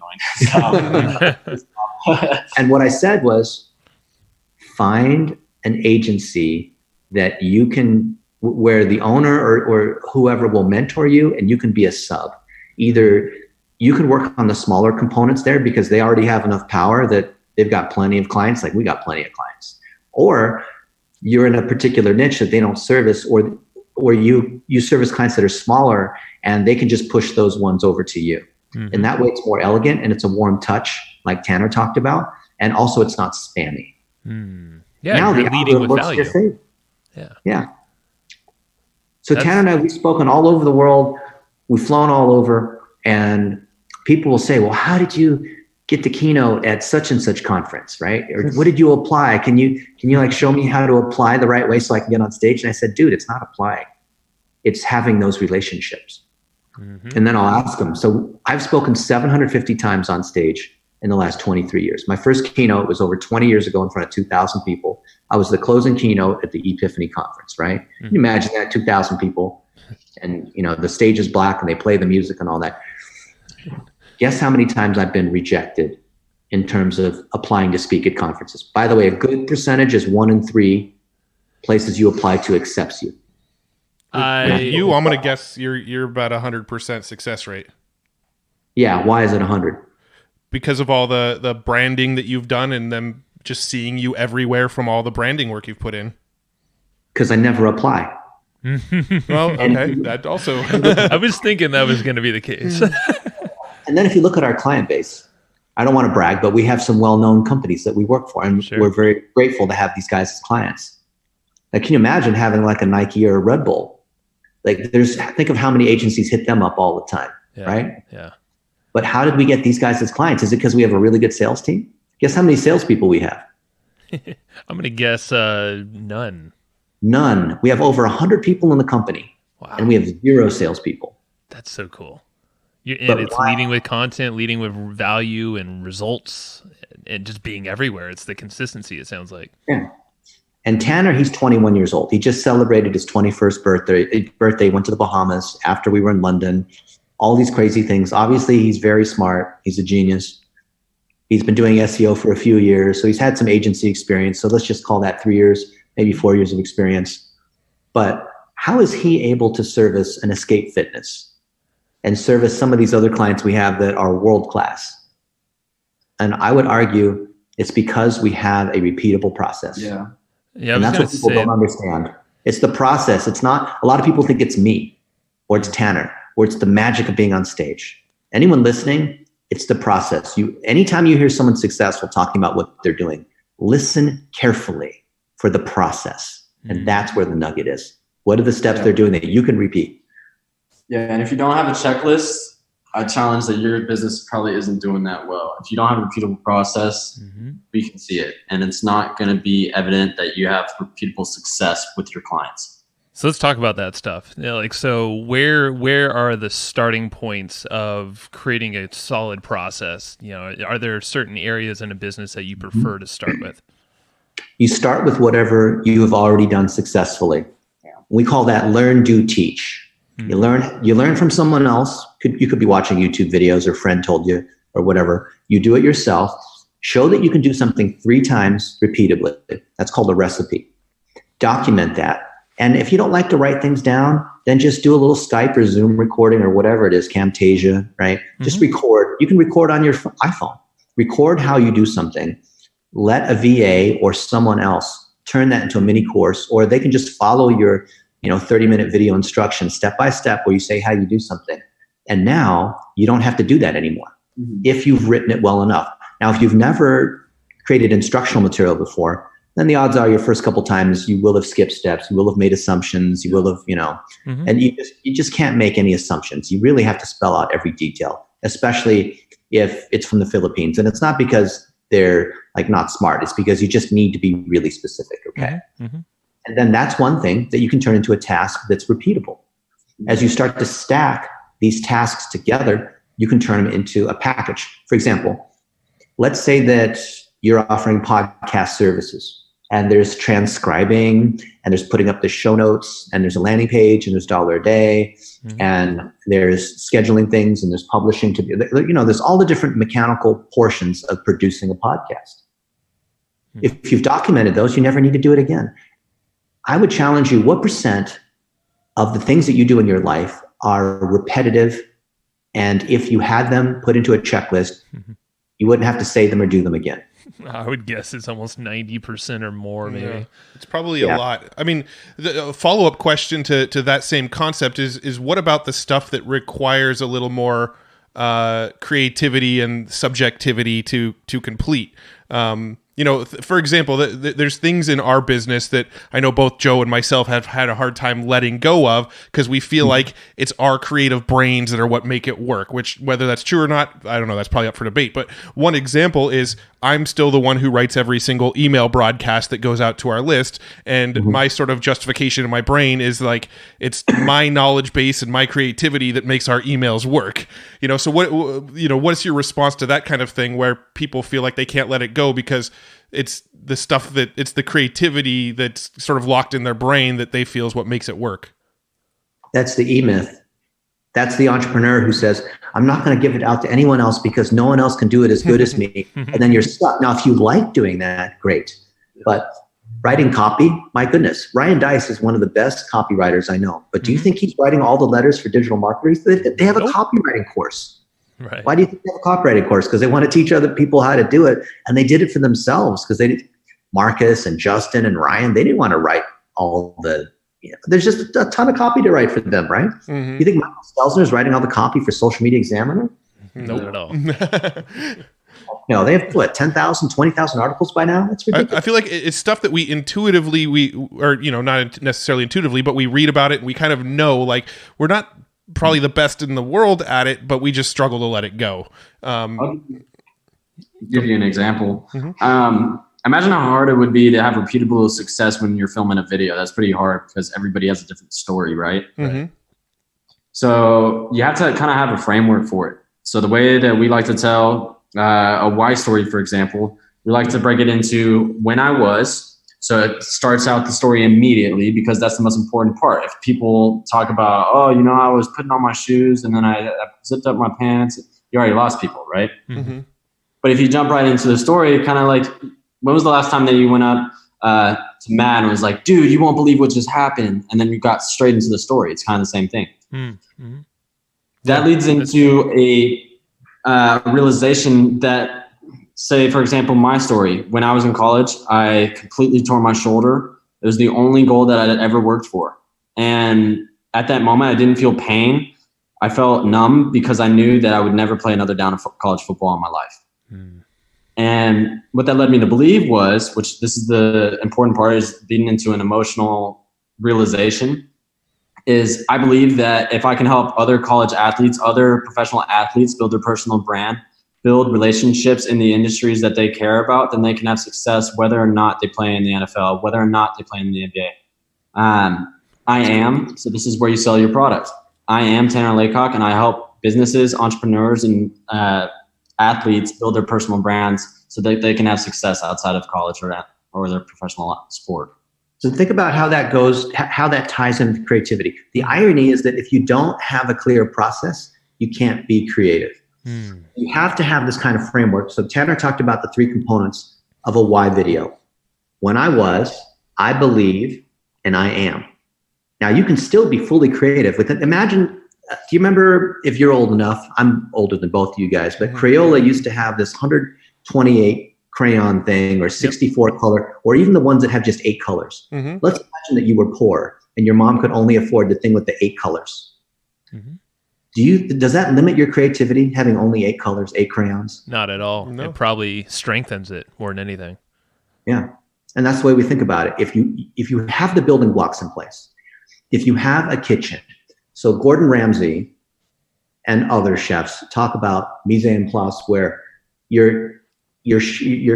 Speaker 4: annoying.
Speaker 3: And what I said was, find an agency that you can, where the owner or whoever will mentor you, and you can be a sub. Either you can work on the smaller components there because they already have enough power that they've got plenty of clients, like we got plenty of clients. Or you're in a particular niche that they don't service, or you service clients that are smaller and they can just push those ones over to you. And that way it's more elegant and it's a warm touch like Tanner talked about. And also it's not spammy.
Speaker 1: Yeah,
Speaker 3: now
Speaker 1: you're
Speaker 3: the
Speaker 1: leading with
Speaker 3: works
Speaker 1: value.
Speaker 3: your favor.
Speaker 1: Yeah.
Speaker 3: So Tanner and I, we've spoken all over the world. We've flown all over, and people will say, well, how did you get the keynote at such and such conference, right? Or what did you apply? Can you like show me how to apply the right way so I can get on stage? And I said, dude, it's not applying. It's having those relationships. And then I'll ask them. So I've spoken 750 times on stage in the last 23 years. My first keynote was over 20 years ago in front of 2,000 people. I was the closing keynote at the Epiphany conference, right? Can you imagine that, 2,000 people, and the stage is black and they play the music and all that. Guess how many times I've been rejected in terms of applying to speak at conferences? By the way, a good percentage is 1 in 3 places you apply to accepts you.
Speaker 2: I'm going to guess you're about 100% success rate.
Speaker 3: Yeah. Why is it 100?
Speaker 2: Because of all the branding that you've done and them just seeing you everywhere from all the branding work you've put in.
Speaker 3: Because I never apply.
Speaker 2: Well, okay. That also.
Speaker 1: I was thinking that was going to be the case.
Speaker 3: And then if you look at our client base, I don't want to brag, but we have some well-known companies that we work for, and we're very grateful to have these guys as clients. Like, can you imagine having like a Nike or a Red Bull? Like, think of how many agencies hit them up all the time, right?
Speaker 1: Yeah.
Speaker 3: But how did we get these guys as clients? Is it because we have a really good sales team? Guess how many salespeople we have?
Speaker 1: I'm going to guess none.
Speaker 3: None. We have over 100 people in the company, and we have 0 salespeople.
Speaker 1: That's so cool. It's leading with content, leading with value and results, and just being everywhere. It's the consistency, it sounds like.
Speaker 3: Yeah. And Tanner, he's 21 years old. He just celebrated his 21st birthday, went to the Bahamas after we were in London, all these crazy things. Obviously, he's very smart. He's a genius. He's been doing SEO for a few years, so he's had some agency experience. So let's just call that 3 years, maybe 4 years of experience. But how is he able to service an Escape Fitness and service some of these other clients we have that are world-class? And I would argue it's because we have a repeatable process.
Speaker 4: Yeah.
Speaker 1: Yeah,
Speaker 3: and that's what people don't understand. It's the process. It's not, a lot of people think it's me or it's Tanner or it's the magic of being on stage. Anyone listening, it's the process. Anytime you hear someone successful talking about what they're doing, listen carefully for the process. And that's where the nugget is. What are the steps they're doing that you can repeat?
Speaker 4: Yeah, and if you don't have a checklist, I challenge that your business probably isn't doing that well. If you don't have a repeatable process, we can see it. And it's not going to be evident that you have repeatable success with your clients.
Speaker 1: So let's talk about that stuff. So where are the starting points of creating a solid process? Are there certain areas in a business that you prefer to start with?
Speaker 3: You start with whatever you have already done successfully. We call that learn, do, teach. You learn from someone else. You could be watching YouTube videos, or friend told you, or whatever. You do it yourself. Show that you can do something 3 times repeatedly. That's called a recipe. Document that. And if you don't like to write things down, then just do a little Skype or Zoom recording or whatever it is, Camtasia, right? Just record. You can record on your iPhone. Record how you do something. Let a VA or someone else turn that into a mini course, or they can just follow your 30-minute video instructions step by step where you say how you do something. And now you don't have to do that anymore if you've written it well enough. Now, if you've never created instructional material before, then the odds are your first couple times you will have skipped steps, you will have made assumptions, you will have, and you just can't make any assumptions. You really have to spell out every detail, especially if it's from the Philippines. And it's not because they're not smart. It's because you just need to be really specific, okay? And then that's one thing that you can turn into a task that's repeatable. As you start to stack these tasks together, you can turn them into a package. For example, let's say that you're offering podcast services, and there's transcribing, and there's putting up the show notes, and there's a landing page, and there's $1 a day, and there's scheduling things, and there's publishing to be, there's all the different mechanical portions of producing a podcast. If you've documented those, you never need to do it again. I would challenge you, what % of the things that you do in your life are repetitive? And if you had them put into a checklist, you wouldn't have to say them or do them again.
Speaker 1: I would guess it's almost 90% or more, maybe.
Speaker 2: Yeah, it's probably a lot. I mean, the follow-up question to that same concept is what about the stuff that requires a little more creativity and subjectivity to complete? For example, there's things in our business that I know both Joe and myself have had a hard time letting go of because we feel like it's our creative brains that are what make it work, which whether that's true or not, I don't know, that's probably up for debate. But one example is I'm still the one who writes every single email broadcast that goes out to our list. And my sort of justification in my brain is it's my knowledge base and my creativity that makes our emails work. So what's your response to that kind of thing where people feel like they can't let it go because it's the stuff it's the creativity that's sort of locked in their brain that they feel is what makes it work? That's
Speaker 3: the E-myth. That's the entrepreneur who says, I'm not going to give it out to anyone else because no one else can do it as good as me. And then you're stuck. Now, if you like doing that, great. But writing copy, my goodness, Ryan Dice is one of the best copywriters I know. But do you think he's writing all the letters for digital marketers? They have a copywriting course.
Speaker 1: Right.
Speaker 3: Why do you think they have a copywriting course? Because they want to teach other people how to do it. And they did it for themselves because Marcus and Justin and Ryan, they didn't want to write all the, there's just a ton of copy to write for them, right? You think Michael Stelzner is writing all the copy for Social Media Examiner?
Speaker 1: Not at all.
Speaker 3: They have what, 10,000, 20,000 articles by now? That's ridiculous.
Speaker 2: I feel like it's stuff that we intuitively, not necessarily intuitively, but we read about it and we kind of know, we're not probably the best in the world at it, but we just struggle to let it go.
Speaker 4: I'll give you an example. Imagine how hard it would be to have repeatable success when you're filming a video. That's pretty hard because everybody has a different story, right? So you have to kind of have a framework for it. So the way that we like to tell a why story, for example, we like to break it into when I was. So it starts out the story immediately because that's the most important part. If people talk about, I was putting on my shoes and then I zipped up my pants, you already lost people, right? But if you jump right into the story, kind of like, when was the last time that you went up to Matt and was like, dude, you won't believe what just happened. And then you got straight into the story. It's kind of the same thing. That leads into a realization that, say, for example, my story. When I was in college, I completely tore my shoulder. It was the only goal that I had ever worked for. And at that moment, I didn't feel pain. I felt numb because I knew that I would never play another down of college football in my life. And what that led me to believe was, which this is the important part, is leading into an emotional realization, is I believe that if I can help other college athletes, other professional athletes build their personal brand, build relationships in the industries that they care about, then they can have success whether or not they play in the NFL, whether or not they play in the NBA. So this is where you sell your product. I am Tanner Laycock, and I help businesses, entrepreneurs, and athletes build their personal brands so that they can have success outside of college or their professional sport.
Speaker 3: So think about how that goes, how that ties into creativity. The irony is that if you don't have a clear process, you can't be creative. You have to have this kind of framework. So Tanner talked about the 3 components of a why video. When I was, I believe, and I am. Now you can still be fully creative with it. Imagine, do you remember, if you're old enough, I'm older than both of you guys, but Crayola used to have this 128 crayon thing, or 64 color, or even the ones that have just 8 colors. Let's imagine that you were poor and your mom could only afford the thing with the 8 colors. Does that limit your creativity, having only 8 colors, 8 crayons?
Speaker 1: Not at all.
Speaker 2: No.
Speaker 1: It probably strengthens it more than anything.
Speaker 3: Yeah. And that's the way we think about it. If you have the building blocks in place, if you have a kitchen, so Gordon Ramsay and other chefs talk about mise en place, where your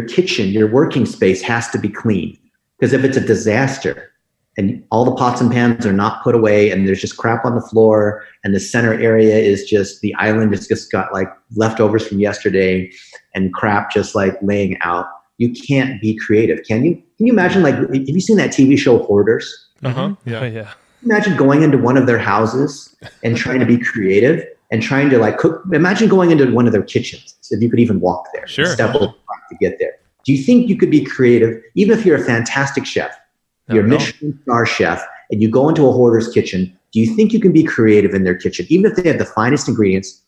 Speaker 3: kitchen, your working space has to be clean. Because if it's a disaster and all the pots and pans are not put away and there's just crap on the floor and the center area is just, the island has just got like leftovers from yesterday and crap just like laying out, you can't be creative, can you? Can you imagine, like, have you seen that TV show Hoarders?
Speaker 1: Yeah.
Speaker 3: Imagine going into one of their houses and trying to be creative and trying to like cook. Imagine going into one of their kitchens, if you could even walk there.
Speaker 1: Sure.
Speaker 3: Step over to get there. Do you think you could be creative, even if you're a fantastic chef, you're a Michelin star chef, and you go into a hoarder's kitchen? Do you think you can be creative in their kitchen, even if they have the finest ingredients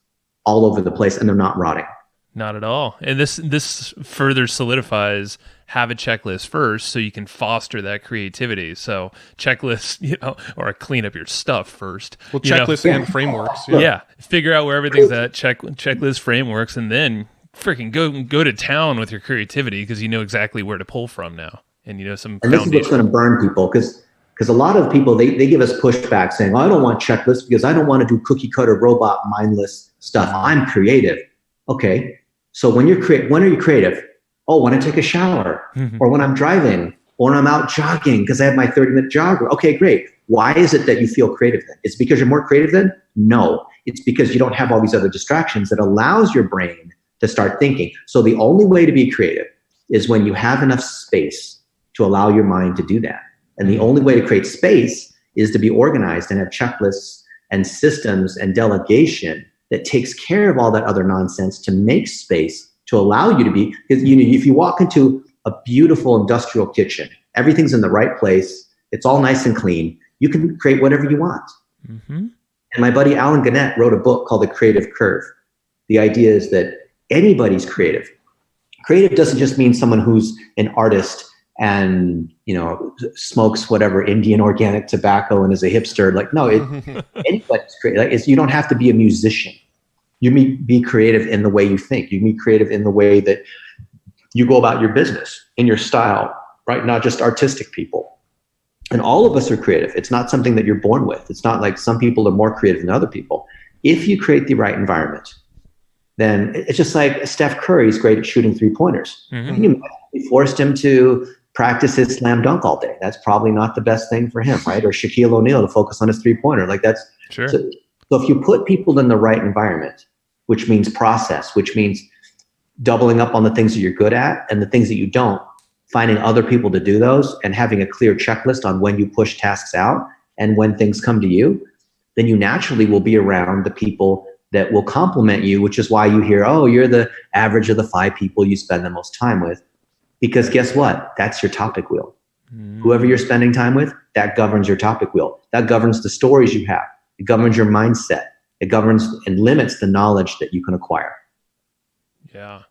Speaker 3: all over the place and they're not rotting?
Speaker 1: Not at all. And this further solidifies, have a checklist first so you can foster that creativity. So checklist, or clean up your stuff first.
Speaker 2: Well, checklists and frameworks.
Speaker 1: Yeah. Figure out where everything's at, checklist, frameworks, and then freaking go to town with your creativity, because you know exactly where to pull from now. And some
Speaker 3: And this is what's going to burn people, because a lot of people, they give us pushback saying, I don't want checklists because I don't want to do cookie cutter robot mindless stuff. I'm creative. Okay. So when are you creative? Oh, when I take a shower, or when I'm driving, or when I'm out jogging because I have my 30-minute jogger. Okay, great. Why is it that you feel creative then? It's because you're more creative then? No, it's because you don't have all these other distractions that allows your brain to start thinking. So the only way to be creative is when you have enough space to allow your mind to do that. And the only way to create space is to be organized and have checklists and systems and delegation that takes care of all that other nonsense to make space to allow you to be, because if you walk into a beautiful industrial kitchen, everything's in the right place, it's all nice and clean, you can create whatever you want. And my buddy Alan Gannett wrote a book called The Creative Curve. The idea is that anybody's creative. Creative doesn't just mean someone who's an artist and smokes whatever Indian organic tobacco and is a hipster. Like, no, anybody's creative. Like, you don't have to be a musician. You can be creative in the way you think. You can be creative in the way that you go about your business, in your style, right? Not just artistic people. And all of us are creative. It's not something that you're born with. It's not like some people are more creative than other people. If you create the right environment, then it's just like Steph Curry's great at shooting 3-pointers. Can you imagine if we forced him to practice his slam dunk all day? That's probably not the best thing for him, right? Or Shaquille O'Neal to focus on his 3-pointer. Like, that's
Speaker 1: sure.
Speaker 3: So if you put people in the right environment, which means process, which means doubling up on the things that you're good at and the things that you don't, finding other people to do those and having a clear checklist on when you push tasks out and when things come to you, then you naturally will be around the people that will complement you, which is why you hear, oh, you're the average of the 5 people you spend the most time with. Because guess what? That's your topic wheel. Whoever you're spending time with, that governs your topic wheel. That governs the stories you have. It governs your mindset. It governs and limits the knowledge that you can acquire.
Speaker 1: Yeah.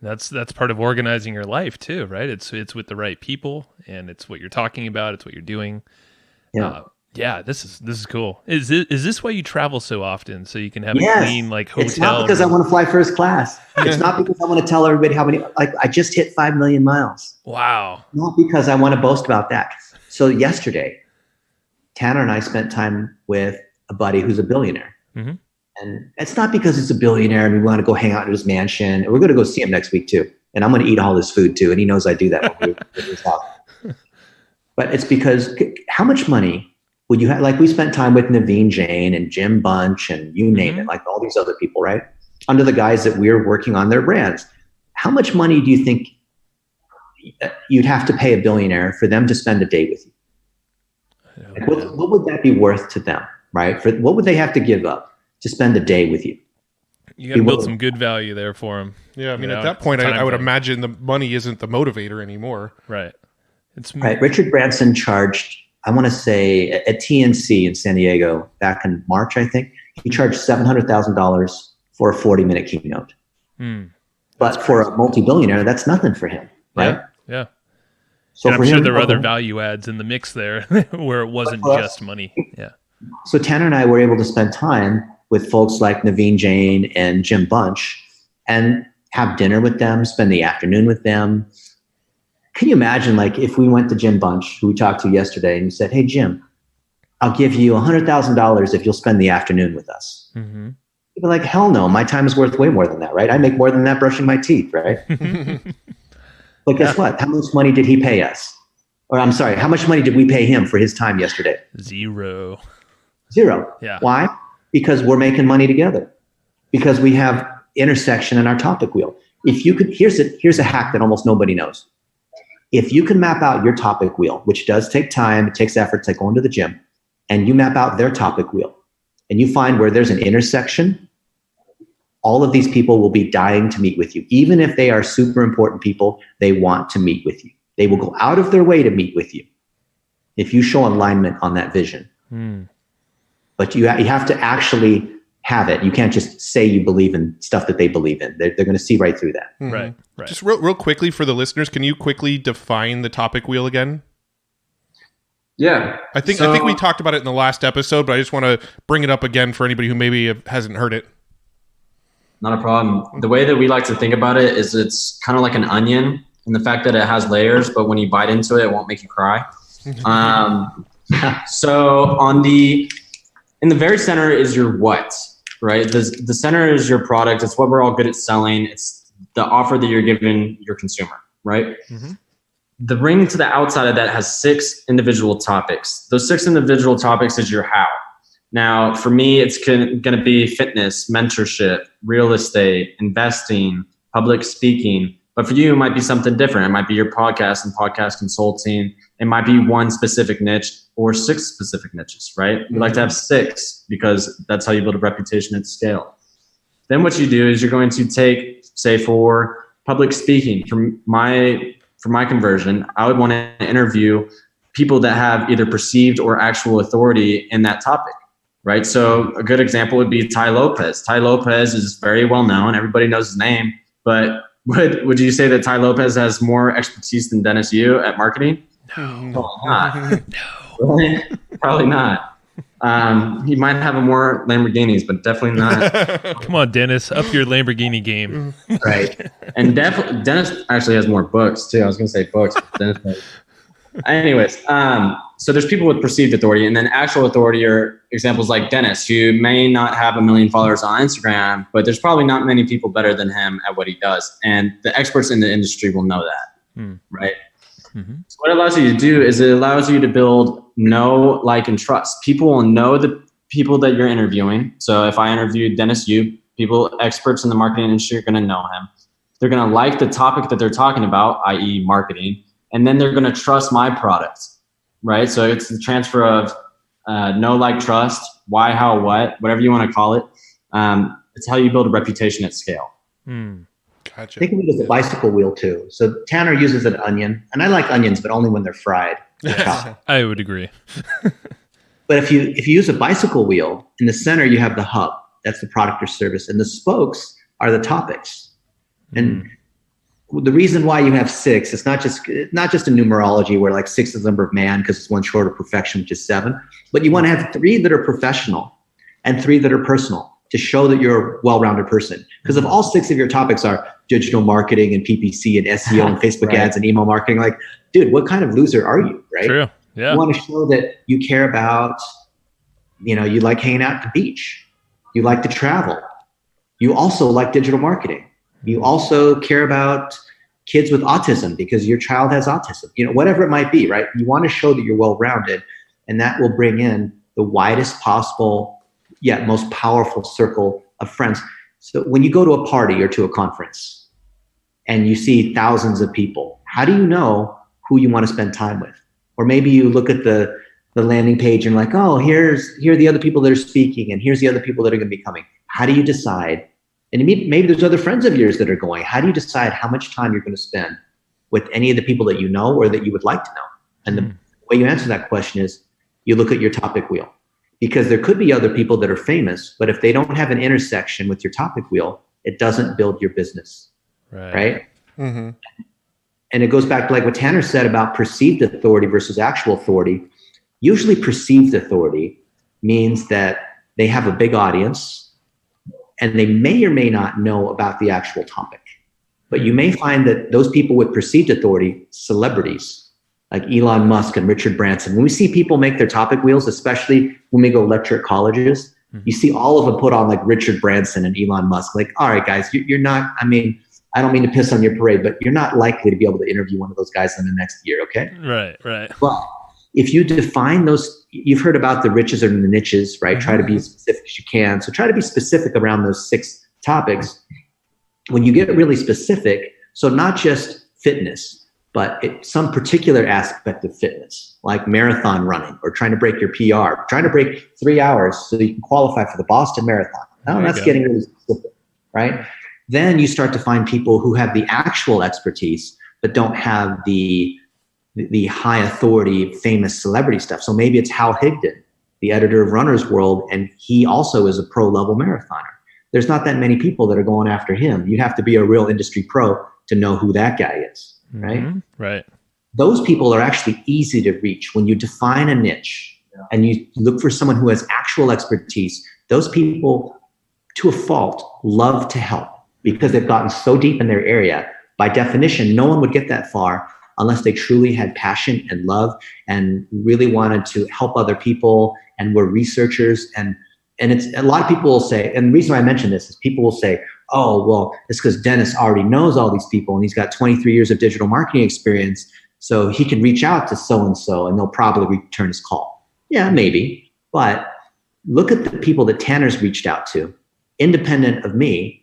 Speaker 1: That's part of organizing your life too, right? It's with the right people, and it's what you're talking about. It's what you're doing.
Speaker 3: Yeah.
Speaker 1: Yeah, this is cool. Is this why you travel so often? So you can have a
Speaker 3: Yes.
Speaker 1: clean like hotel?
Speaker 3: It's not because I want to fly first class. It's not because I want to tell everybody how many, like I just hit 5 million miles.
Speaker 1: Wow.
Speaker 3: Not because I want to boast about that. So yesterday, Tanner and I spent time with a buddy who's a billionaire.
Speaker 1: Mm-hmm.
Speaker 3: And it's not because he's a billionaire and we want to go hang out in his mansion. And we're going to go see him next week too. And I'm going to eat all his food too. And he knows I do that when we go to his house. But it's because how much money would you have? Like we spent time with Naveen Jain and Jim Bunch and you name it, like all these other people, right? Under the guise that we're working on their brands. How much money do you think you'd have to pay a billionaire for them to spend a day with you? Like what would that be worth to them, right? What would they have to give up to spend a day with you?
Speaker 1: You got to build some good value there for them.
Speaker 2: Yeah, I mean, at that point, I would imagine the money isn't the motivator anymore.
Speaker 1: Right.
Speaker 3: Right. Richard Branson charged, I want to say, at TNC in San Diego back in March, I think, he charged $700,000 for a 40-minute keynote. But for a multi-billionaire, that's nothing for him, right?
Speaker 1: Yeah.
Speaker 3: So
Speaker 1: and I'm sure there are other value adds in the mix there where it wasn't just money. Yeah.
Speaker 3: So Tanner and I were able to spend time with folks like Naveen Jain and Jim Bunch and have dinner with them, spend the afternoon with them. Can you imagine, like, if we went to Jim Bunch, who we talked to yesterday, and you said, "Hey, Jim, I'll give you $100,000 if you'll spend the afternoon with us." Mm-hmm. You'd be like, "Hell no, my time is worth way more than that, right? I make more than that brushing my teeth, right?" But guess what? How much money did he pay us? Or I'm sorry, how much money did we pay him for his time yesterday?
Speaker 1: Zero.
Speaker 3: Yeah. Why? Because we're making money together. Because we have intersection in our topic wheel. If you could, here's a hack that almost nobody knows. If you can map out your topic wheel, which does take time, it takes effort, it's like going to the gym, and you map out their topic wheel, and you find where there's an intersection, all of these people will be dying to meet with you. Even if they are super important people, they want to meet with you. They will go out of their way to meet with you if you show alignment on that vision. But you have to actually have it. You can't just say you believe in stuff that they believe in. They're going to see right through that.
Speaker 1: Right.
Speaker 2: Just real quickly for the listeners, can you quickly define the topic wheel again?
Speaker 4: Yeah.
Speaker 2: I think we talked about it in the last episode, but I just want to bring it up again for anybody who maybe hasn't heard it.
Speaker 4: Not a problem. The way that we like to think about it is it's kind of like an onion, and the fact that it has layers, but when you bite into it, it won't make you cry. So in the very center is your what, right? The center is your product. It's what we're all good at selling. It's the offer that you're giving your consumer, right? Mm-hmm. The ring to the outside of that has 6 individual topics. Those 6 individual topics is your how. Now, for me, it's going to be fitness, mentorship, real estate, investing, public speaking. But for you, it might be something different. It might be your podcast and podcast consulting. It might be one specific niche or 6 specific niches, right? We like to have 6 because that's how you build a reputation at scale. Then what you do is you're going to take, say, for public speaking, for my conversion, I would want to interview people that have either perceived or actual authority in that topic, right? So a good example would be Tai Lopez. Tai Lopez is very well known. Everybody knows his name, but would you say that Tai Lopez has more expertise than Dennis Yu at marketing?
Speaker 1: No.
Speaker 4: Probably not. Probably not. He might have more Lamborghinis, but definitely not.
Speaker 1: Come on, Dennis, up your Lamborghini game.
Speaker 3: Right.
Speaker 4: And Dennis actually has more books too. I was going to say books. But Dennis has. Anyways, so there's people with perceived authority, and then actual authority are examples like Dennis, who may not have 1 million followers on Instagram, but there's probably not many people better than him at what he does. And the experts in the industry will know that, right? Mm-hmm. So what it allows you to do is it allows you to build know, like, and trust. People will know the people that you're interviewing. So if I interviewed Dennis Yu, experts in the marketing industry are going to know him. They're going to like the topic that they're talking about, i.e. marketing, and then they're going to trust my product, right? So it's the transfer of know, like, trust, why, how, what, whatever you want to call it. It's how you build a reputation at scale.
Speaker 2: Gotcha.
Speaker 3: Think of it as a bicycle wheel too. So Tanner uses an onion, and I like onions, but only when they're fried.
Speaker 1: I would agree.
Speaker 3: But if you use a bicycle wheel, in the center you have the hub. That's the product or service, and the spokes are the topics. And the reason why you have 6, it's not just a numerology where like 6 is the number of man because it's one short of perfection, which is 7. But you want to have 3 that are professional and 3 that are personal to show that you're a well-rounded person. Because if all 6 of your topics are digital marketing and PPC and SEO and Facebook ads and email marketing, like, dude, what kind of loser are you, right?
Speaker 1: True. Yeah.
Speaker 3: You want to show that you care about, you like hanging out at the beach. You like to travel. You also like digital marketing. You also care about kids with autism because your child has autism, whatever it might be, right? You want to show that you're well-rounded, and that will bring in the widest possible, yet most powerful circle of friends. So when you go to a party or to a conference and you see thousands of people, how do you know who you want to spend time with? Or maybe you look at the landing page and like, oh, here are the other people that are speaking, and here's the other people that are going to be coming. How do you decide? And maybe there's other friends of yours that are going. How do you decide how much time you're going to spend with any of the people that you know or that you would like to know? And the way you answer that question is you look at your topic wheel, because there could be other people that are famous, but if they don't have an intersection with your topic wheel, it doesn't build your business, right? Mm-hmm. And it goes back to like what Tanner said about perceived authority versus actual authority. Usually perceived authority means that they have a big audience, and they may or may not know about the actual topic. But you may find that those people with perceived authority, celebrities like Elon Musk and Richard Branson, when we see people make their topic wheels, especially when we go lecture at colleges, you see all of them put on like Richard Branson and Elon Musk. Like, all right, guys, you're not, I don't mean to piss on your parade, but you're not likely to be able to interview one of those guys in the next year, okay?
Speaker 1: Right.
Speaker 3: But if you define those, you've heard about the riches and the niches, right? Mm-hmm. Try to be as specific as you can. So try to be specific around those 6 topics. When you get really specific, so not just fitness, but some particular aspect of fitness, like marathon running or trying to break your PR, trying to break 3 hours so you can qualify for the Boston Marathon. Now that's getting really specific, right? Then you start to find people who have the actual expertise, but don't have the high authority, famous celebrity stuff. So maybe it's Hal Higdon, the editor of Runner's World, and he also is a pro level marathoner. There's not that many people that are going after him. You have to be a real industry pro to know who that guy is, right?
Speaker 1: Mm-hmm. Right.
Speaker 3: Those people are actually easy to reach. When you define a niche and you look for someone who has actual expertise, those people, to a fault, love to help because they've gotten so deep in their area. By definition, no one would get that far unless they truly had passion and love and really wanted to help other people and were researchers. And it's a lot of people will say, and the reason why I mention this is people will say, oh, well, it's because Dennis already knows all these people and he's got 23 years of digital marketing experience, so he can reach out to so-and-so and they'll probably return his call. Yeah, maybe. But look at the people that Tanner's reached out to, independent of me,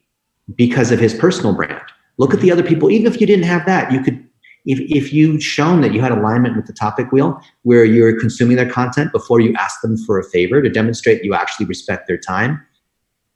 Speaker 3: because of his personal brand. Look at the other people. Even if you didn't have that, you could, if you'd shown that you had alignment with the topic wheel where you're consuming their content before you ask them for a favor to demonstrate you actually respect their time,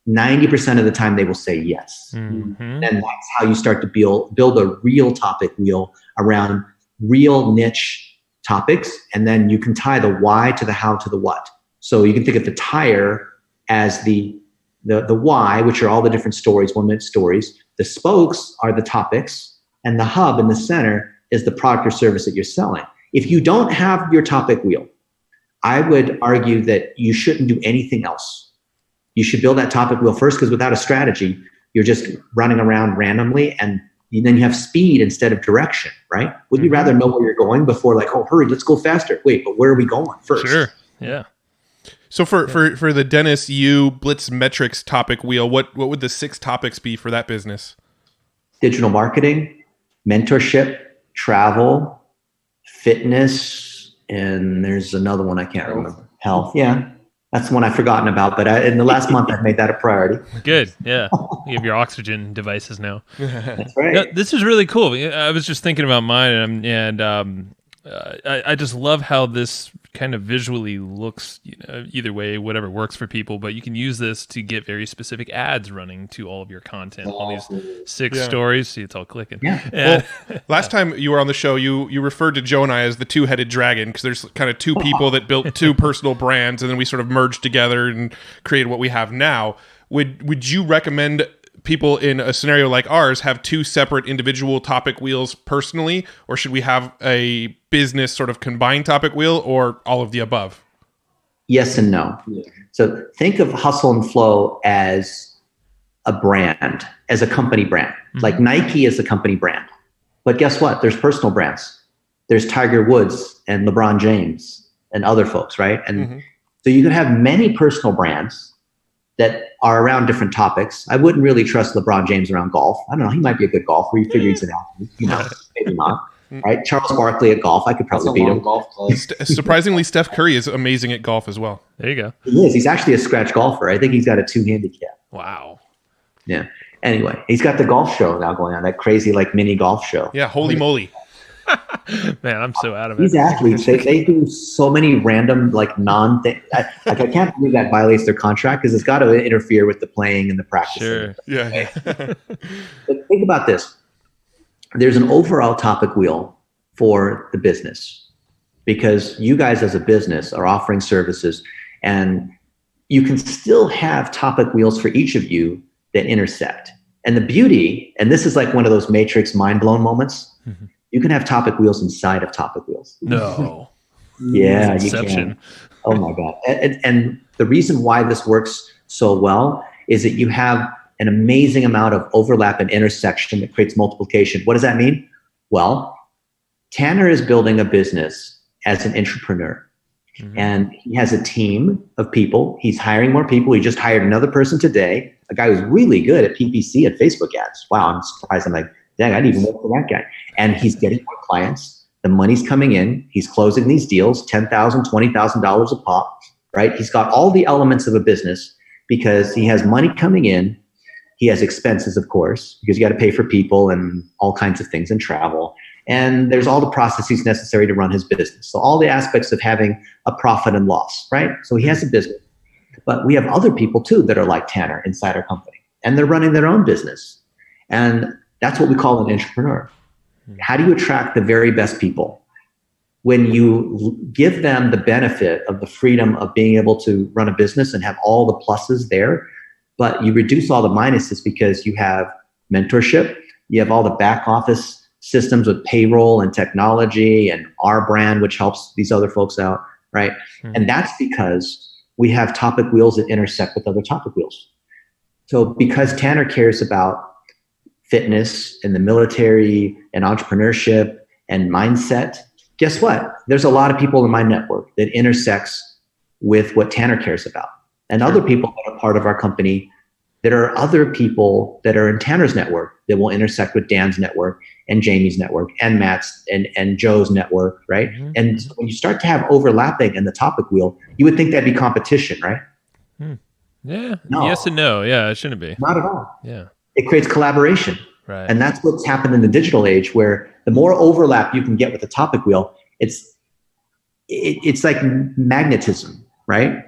Speaker 3: 90% of the time they will say yes. Mm-hmm. And that's how you start to build a real topic wheel around real niche topics. And then you can tie the why to the how to the what. So you can think of the tire as the why, which are all the different stories, 1-minute stories. The spokes are the topics, and the hub in the center is the product or service that you're selling. If you don't have your topic wheel, I would argue that you shouldn't do anything else. You should build that topic wheel first, because without a strategy, you're just running around randomly, and then you have speed instead of direction, right? Would you rather know where you're going before, like, oh, hurry, let's go faster? Wait, but where are we going first?
Speaker 1: Sure, yeah.
Speaker 2: So for the Dennis Yu BlitzMetrics topic wheel, what would the 6 topics be for that business? Digital
Speaker 3: marketing, mentorship, travel, fitness, and there's another one I can't remember. Health, yeah. That's the one I've forgotten about, but in the last month I've made that a priority.
Speaker 1: Good, yeah. You have your oxygen devices now.
Speaker 3: That's right.
Speaker 1: No, this is really cool. I was just thinking about mine, and I just love how this kind of visually looks, either way, whatever works for people, but you can use this to get very specific ads running to all of your content, all these 6 stories. See, it's all clicking.
Speaker 2: Yeah. Well, last time you were on the show, you referred to Joe and I as the 2-headed dragon, because there's kind of 2 people that built 2 personal brands, and then we sort of merged together and created what we have now. Would you recommend people in a scenario like ours have two separate individual topic wheels personally, or should we have a business sort of combined topic wheel, or all of the above?
Speaker 3: Yes and no. Yeah. So think of Hustle and Flow as a brand, as a company brand. Like Nike is a company brand. But guess what? There's personal brands. There's Tiger Woods and LeBron James and other folks, right? And so you could have many personal brands that are around different topics. I wouldn't really trust LeBron James around golf. I don't know. He might be a good golfer. He figures it out. Maybe not. Right? Charles Barkley at golf, I could probably beat him.
Speaker 2: Surprisingly, Steph Curry is amazing at golf as well.
Speaker 1: There you go.
Speaker 3: He is. He's actually a scratch golfer. I think he's got a 2 handicap.
Speaker 1: Wow.
Speaker 3: Yeah. Anyway, he's got the golf show now going on, that crazy like mini golf show.
Speaker 2: Yeah, holy moly.
Speaker 1: Man, I'm so out of it.
Speaker 3: These athletes, they do so many random like non-thing. I can't believe that violates their contract because it's got to interfere with the playing and the practicing.
Speaker 1: Sure.
Speaker 2: Yeah.
Speaker 3: But think about this. There's an overall topic wheel for the business because you guys as a business are offering services and you can still have topic wheels for each of you that intersect. And the beauty, and this is like one of those Matrix mind-blown moments, you can have topic wheels inside of topic wheels.
Speaker 1: No.
Speaker 3: Yeah, you
Speaker 1: Inception.
Speaker 3: can. Oh my God. And the reason why this works so well is that you have an amazing amount of overlap and intersection that creates multiplication. What does that mean? Well, Tanner is building a business as an entrepreneur. And he has a team of people. He's hiring more people. He just hired another person today, a guy who's really good at PPC and Facebook ads. Wow, I'm surprised. I'm like, dang, I didn't even work for that guy. And he's getting more clients. The money's coming in. He's closing these deals, $10,000, $20,000 a pop, right? He's got all the elements of a business because he has money coming in. He has expenses, of course, because you got to pay for people and all kinds of things and travel. And there's all the processes necessary to run his business. So all the aspects of having a profit and loss, right? So he has a business. But we have other people too that are like Tanner inside our company. And they're running their own business. And that's what we call an entrepreneur. How do you attract the very best people? When you give them the benefit of the freedom of being able to run a business and have all the pluses there, but you reduce all the minuses because you have mentorship, you have all the back office systems with payroll and technology and our brand, which helps these other folks out, right? And that's because we have topic wheels that intersect with other topic wheels. So because Tanner cares about fitness and the military and entrepreneurship and mindset, guess what? There's a lot of people in my network that intersects with what Tanner cares about. And other people that are part of our company, there are other people that are in Tanner's network that will intersect with Dan's network and Jamie's network and Matt's and Joe's network, right? And so when you start to have overlapping in the topic wheel, you would think that'd be competition, right?
Speaker 1: Yeah.
Speaker 3: No.
Speaker 1: Yes and no. Yeah, it shouldn't be.
Speaker 3: Not at all.
Speaker 1: Yeah.
Speaker 3: It creates collaboration.
Speaker 1: Right.
Speaker 3: And that's what's happened in the digital age, where the more overlap you can get with the topic wheel, it's like magnetism, right?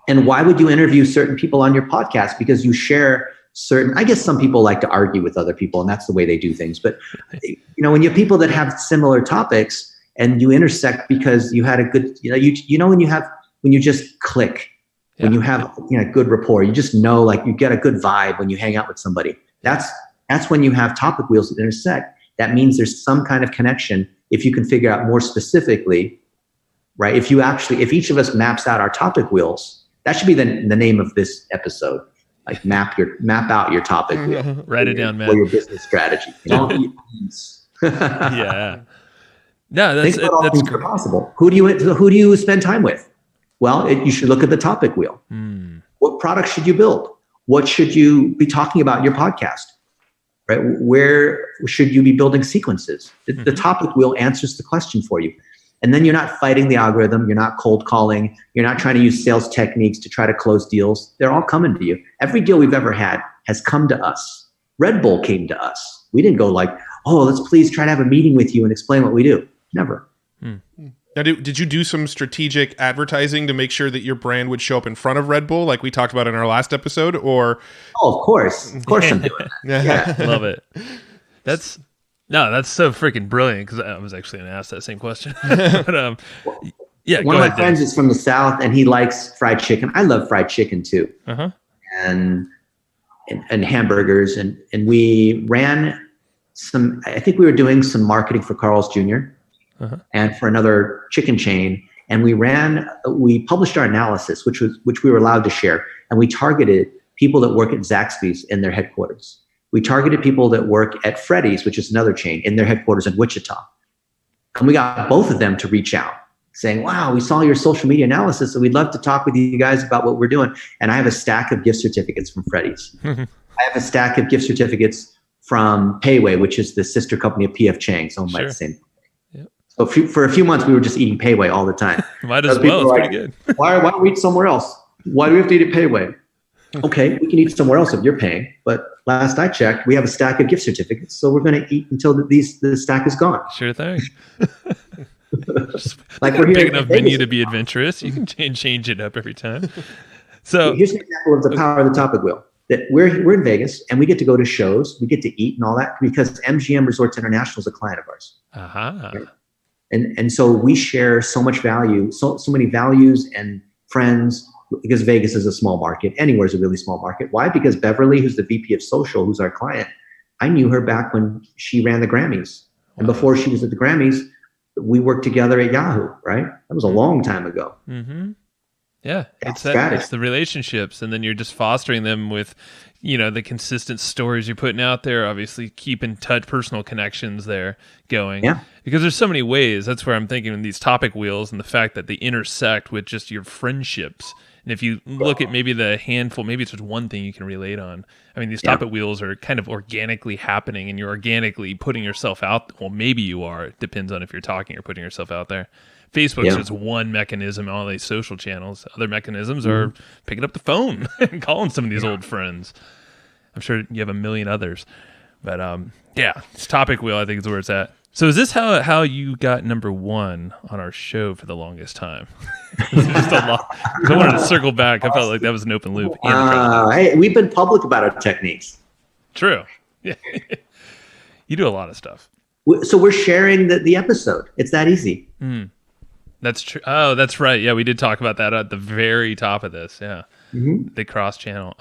Speaker 3: And why would you interview certain people on your podcast? Because you share certain, I guess some people like to argue with other people and that's the way they do things. But when you have people that have similar topics and you intersect because you had a good, when you just click, when you have good rapport, you just know, like you get a good vibe when you hang out with somebody. That's when you have topic wheels that intersect. That means there's some kind of connection. If you can figure out more specifically, right? If each of us maps out our topic wheels, that should be the name of this episode. Like map out your topic wheel.
Speaker 1: Write it down, man.
Speaker 3: For your business strategy.
Speaker 4: Don't eat beans.
Speaker 1: Yeah. No, that's
Speaker 3: Think about all things that are possible. Who do you spend time with? Well, you should look at the topic wheel. What products should you build? What should you be talking about in your podcast? Right? Where should you be building sequences? The topic wheel answers the question for you. And then you're not fighting the algorithm. You're not cold calling. You're not trying to use sales techniques to try to close deals. They're all coming to you. Every deal we've ever had has come to us. Red Bull came to us. We didn't go like, oh, let's please try to have a meeting with you and explain what we do. Never.
Speaker 2: Now, did you do some strategic advertising to make sure that your brand would show up in front of Red Bull like we talked about in our last episode? Or
Speaker 3: Oh, of course. Of course I'm doing that. Yeah.
Speaker 1: Love it. That's so freaking brilliant because I was actually going to ask that same question. But, yeah,
Speaker 3: one of my friends is from the South and he likes fried chicken. I love fried chicken too. And and hamburgers, and we ran some. I think we were doing some marketing for Carl's Jr. And for another chicken chain, and we published our analysis, which we were allowed to share, and we targeted people that work at Zaxby's in their headquarters. We targeted people that work at Freddy's, which is another chain, in their headquarters in Wichita, and we got both of them to reach out, saying, "Wow, we saw your social media analysis, and we'd love to talk with you guys about what we're doing." And I have a stack of gift certificates from Freddy's. I have a stack of gift certificates from Payway, which is the sister company of PF Chang's, owned by the same. Yep. So for a few months, we were just eating Payway all the time.
Speaker 1: Might as well. It's pretty good.
Speaker 3: Why don't we eat somewhere else? Why do we have to eat at Payway? Okay, we can eat somewhere else if you're paying. But last I checked, we have a stack of gift certificates, so we're going to eat until the stack is gone.
Speaker 1: Sure thing.
Speaker 3: Like we're
Speaker 1: big
Speaker 3: here
Speaker 1: enough venue to be adventurous. You can change it up every time. So
Speaker 3: here's an example of the power of the topic wheel. That we're in Vegas and we get to go to shows, we get to eat and all that because MGM Resorts International is a client of ours. Right? And so we share so much value, so many values and friends, because Vegas is a small market. Anywhere is a really small market. Why? Because Beverly, who's the VP of social, who's our client, I knew her back when she ran the Grammys. And before she was at the Grammys, we worked together at Yahoo, right? That was a long time ago.
Speaker 1: Mm-hmm. Yeah, it's the relationships, and then you're just fostering them with, the consistent stories you're putting out there. Obviously, keep in touch, personal connections there going. Yeah. Because there's so many ways. That's where I'm thinking in these topic wheels and the fact that they intersect with just your friendships. And if you look at maybe the handful, maybe it's just one thing you can relate on. I mean, these topic wheels are kind of organically happening, and you're organically putting yourself out. Well, maybe you are. It depends on if you're talking or putting yourself out there. Facebook's just one mechanism, all these social channels. Other mechanisms are picking up the phone and calling some of these old friends. I'm sure you have a million others. But it's topic wheel, I think is where it's at. So is this how you got number one on our show for the longest time? Just a lot. I wanted to circle back. I felt like that was an open loop.
Speaker 3: Hey, we've been public about our techniques.
Speaker 1: True. Yeah. You do a lot of stuff.
Speaker 3: So we're sharing the episode. It's that easy.
Speaker 1: That's true. Oh, that's right. Yeah, we did talk about that at the very top of this. Yeah. The cross channel.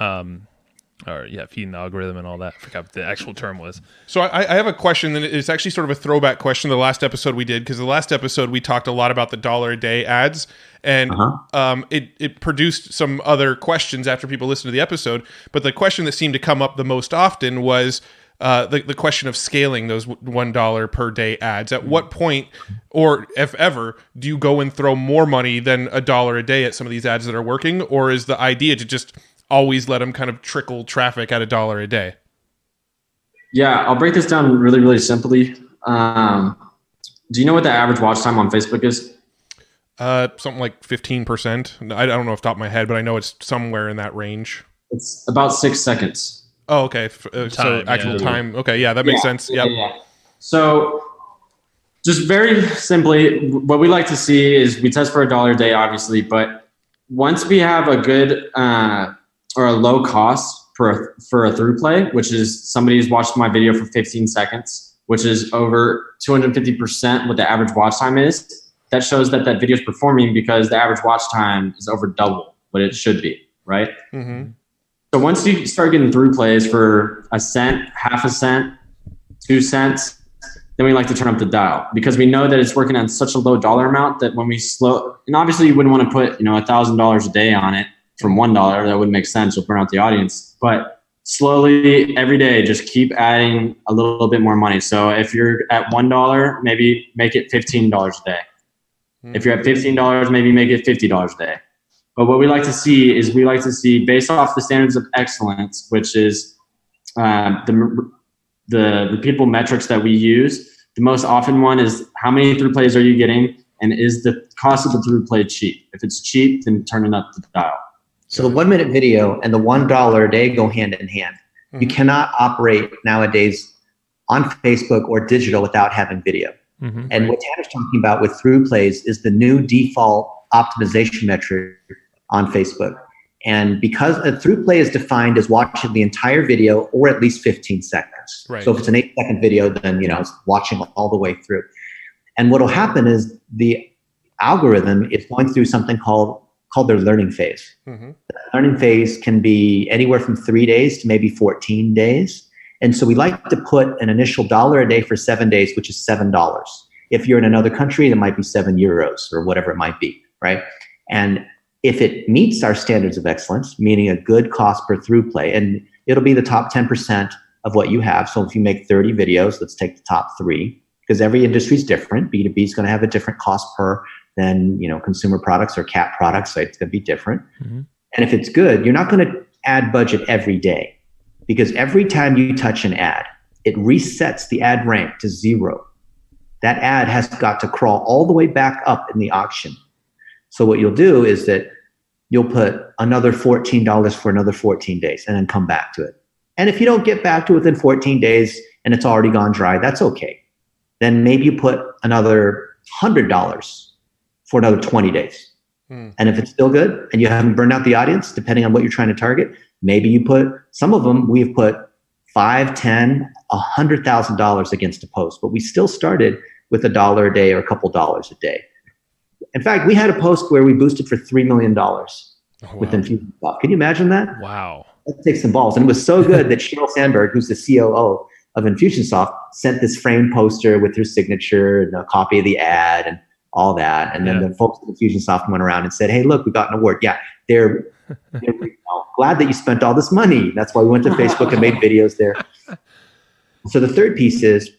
Speaker 1: Feeding the algorithm and all that. I forgot what the actual term was.
Speaker 2: So I have a question that is actually sort of a throwback question to the last episode we did, because the last episode we talked a lot about the $1 a day ads, and it produced some other questions after people listened to the episode. But the question that seemed to come up the most often was the question of scaling those $1 per day ads. At what point, or if ever, do you go and throw more money than $1 a day at some of these ads that are working, or is the idea to just always let them kind of trickle traffic at $1 a day?
Speaker 4: Yeah, I'll break this down really, really simply. Do you know what the average watch time on Facebook is?
Speaker 2: Something like 15%. I don't know off the top of my head, but I know it's somewhere in that range.
Speaker 4: It's about 6 seconds.
Speaker 2: Oh, okay. So actual time. Okay, yeah, that makes sense. Yep. Yeah. So just very simply, what we like to see is we test for $1 a day, obviously, but once we have a good or a low cost for a through play, which is somebody who's watched my video for 15 seconds, which is over 250% what the average watch time is, that shows that video is performing because the average watch time is over double what it should be, right? Mm-hmm. So once you start getting through plays for a cent, half a cent, 2 cents, then we like to turn up the dial, because we know that it's working on such a low dollar amount that when we slow, and obviously you wouldn't want to put, $1,000 a day on it from $1. That wouldn't make sense. You'll burn out the audience. But slowly every day, just keep adding a little bit more money. So if you're at $1, maybe make it $15 a day. If you're at $15, maybe make it $50 a day. But what we like to see is based off the standards of excellence, which is the repeatable metrics that we use. The most often one is how many through plays are you getting, and is the cost of the through play cheap? If it's cheap, then turn it up the dial.
Speaker 3: So the 1 minute video and the $1 a day go hand in hand. Mm-hmm. You cannot operate nowadays on Facebook or digital without having video. Mm-hmm. And what Tanner's talking about with through plays is the new default optimization metric on Facebook. And because a through play is defined as watching the entire video or at least 15 seconds. Right. So if it's an 8-second video, then it's watching all the way through. And what will happen is the algorithm is going through something called called their learning phase.
Speaker 2: Mm-hmm.
Speaker 3: The learning phase can be anywhere from 3 days to maybe 14 days. And so we like to put an initial $1 a day for 7 days, which is $7. If you're in another country, that might be €7 or whatever it might be, right? And if it meets our standards of excellence, meaning a good cost per through play, and it'll be the top 10% of what you have. So if you make 30 videos, let's take the top 3, because every industry is different. B2B is going to have a different cost per than, consumer products or cat products. So it's going to be different. Mm-hmm. And if it's good, you're not going to add budget every day, because every time you touch an ad, it resets the ad rank to 0. That ad has got to crawl all the way back up in the auction. So what you'll do is that you'll put another $14 for another 14 days and then come back to it. And if you don't get back to it within 14 days and it's already gone dry, that's okay. Then maybe you put another $100 for another 20 days. And if it's still good and you haven't burned out the audience, depending on what you're trying to target, maybe you put, some of them we've put $5, $10, $100,000 against a post, but we still started with $1 a day or a couple dollars a day. In fact, we had a post where we boosted for $3 million with Infusionsoft. Can you imagine that?
Speaker 1: Wow.
Speaker 3: That takes some balls. And it was so good that Sheryl Sandberg, who's the COO of Infusionsoft, sent this framed poster with her signature and a copy of the ad and all that. And then the folks at Infusionsoft went around and said, hey, look, we got an award. Yeah, they're glad that you spent all this money. That's why we went to Facebook and made videos there. So the third piece is,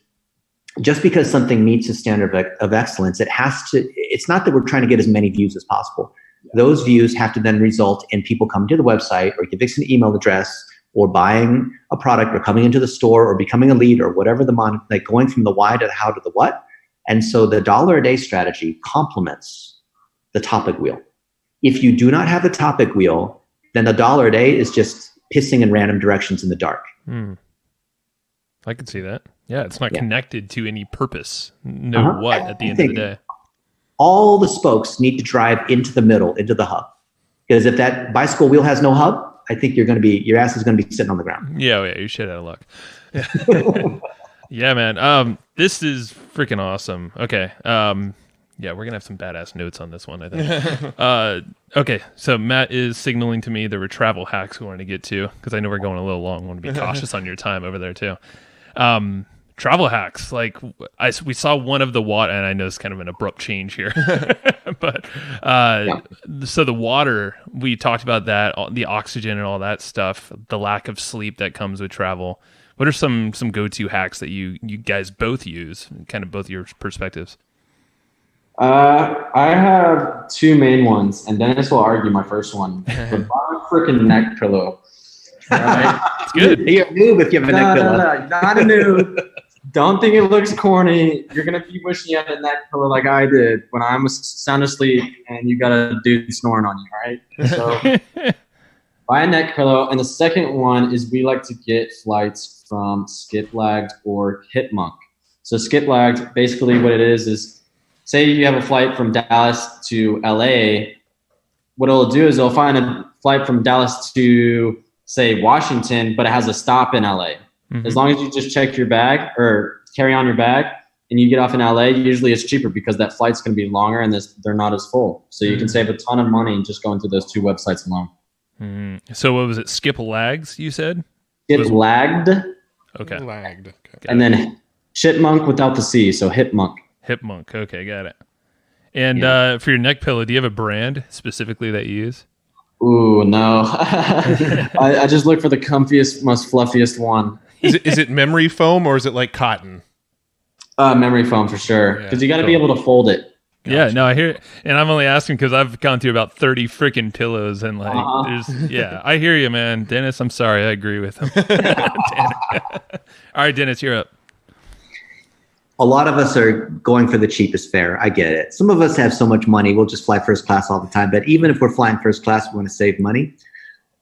Speaker 3: just because something meets a standard of excellence, it's not that we're trying to get as many views as possible. Those views have to then result in people coming to the website or giving us an email address or buying a product or coming into the store or becoming a lead or whatever going from the why to the how to the what. And so the $1 a day strategy complements the topic wheel. If you do not have the topic wheel, then the $1 a day is just pissing in random directions in the dark.
Speaker 1: I can see that. Yeah, it's not connected to any purpose. What at the end of the day.
Speaker 3: All the spokes need to drive into the middle, into the hub. Because if that bicycle wheel has no hub, I think your ass is going to be sitting on the ground.
Speaker 1: Yeah, you shit out of luck. Yeah, man. This is freaking awesome. Okay. Yeah, we're going to have some badass notes on this one, I think. Okay, so Matt is signaling to me there were travel hacks we wanted to get to, because I know we're going a little long. I want to be cautious on your time over there, too. Travel hacks, we saw one of the water, and I know it's kind of an abrupt change here, but so the water, we talked about that, the oxygen and all that stuff, the lack of sleep that comes with travel. What are some go-to hacks that you guys both use, kind of both your perspectives?
Speaker 4: I have 2 main ones, and Dennis will argue my first one. The freaking neck pillow. Right?
Speaker 1: It's good.
Speaker 3: You're a noob if you have a neck pillow.
Speaker 4: No, not a noob. Don't think it looks corny. You're going to be wishing you had a neck pillow like I did when I was sound asleep and you got a dude snoring on you, right? So buy a neck pillow. And the second one is we like to get flights from Skiplagged or Hitmonk. So Skiplagged, basically what it is say you have a flight from Dallas to LA. What it'll do is it'll find a flight from Dallas to, say, Washington, but it has a stop in LA. Mm-hmm. As long as you just check your bag or carry on your bag and you get off in LA, usually it's cheaper because that flight's going to be longer and they're not as full. So you can save a ton of money just going through those 2 websites alone.
Speaker 1: Mm-hmm. So what was it? Skiplagged, you said?
Speaker 4: Skiplagged.
Speaker 1: Okay.
Speaker 2: Lagged. Okay.
Speaker 4: And then Chipmunk without the C, so Hipmunk.
Speaker 1: Hipmunk. Okay, got it. And for your neck pillow, do you have a brand specifically that you use?
Speaker 4: Ooh, no. I just look for the comfiest, most fluffiest one.
Speaker 2: Is it memory foam or is it like cotton?
Speaker 4: Memory foam for sure, because you got to be able to fold it.
Speaker 1: Gotcha. Yeah, no, I hear it. And I'm only asking because I've gone through about 30 freaking pillows and I hear you, man. Dennis, I'm sorry. I agree with him. All right, Dennis, you're up.
Speaker 3: A lot of us are going for the cheapest fare. I get it. Some of us have so much money, we'll just fly first class all the time. But even if we're flying first class, we want to save money.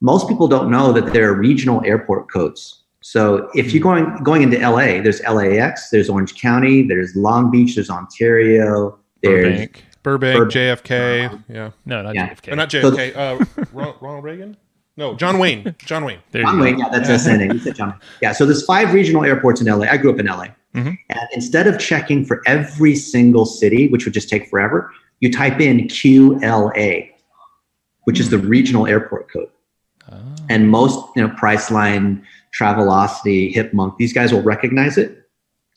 Speaker 3: Most people don't know that there are regional airport codes. So if you're going into LA, there's LAX, there's Orange County, there's Long Beach, there's Ontario, there's
Speaker 2: Burbank, JFK. Yeah.
Speaker 1: No, not JFK.
Speaker 2: Or not JFK. Ronald Reagan? No, John Wayne. John Wayne.
Speaker 3: John Wayne, yeah, that's us ending. You said John. Yeah, so there's 5 regional airports in LA. I grew up in LA. Mm-hmm. And instead of checking for every single city, which would just take forever, you type in QLA. which is the regional airport code. And most, Priceline, Travelocity, Hipmunk, these guys will recognize it.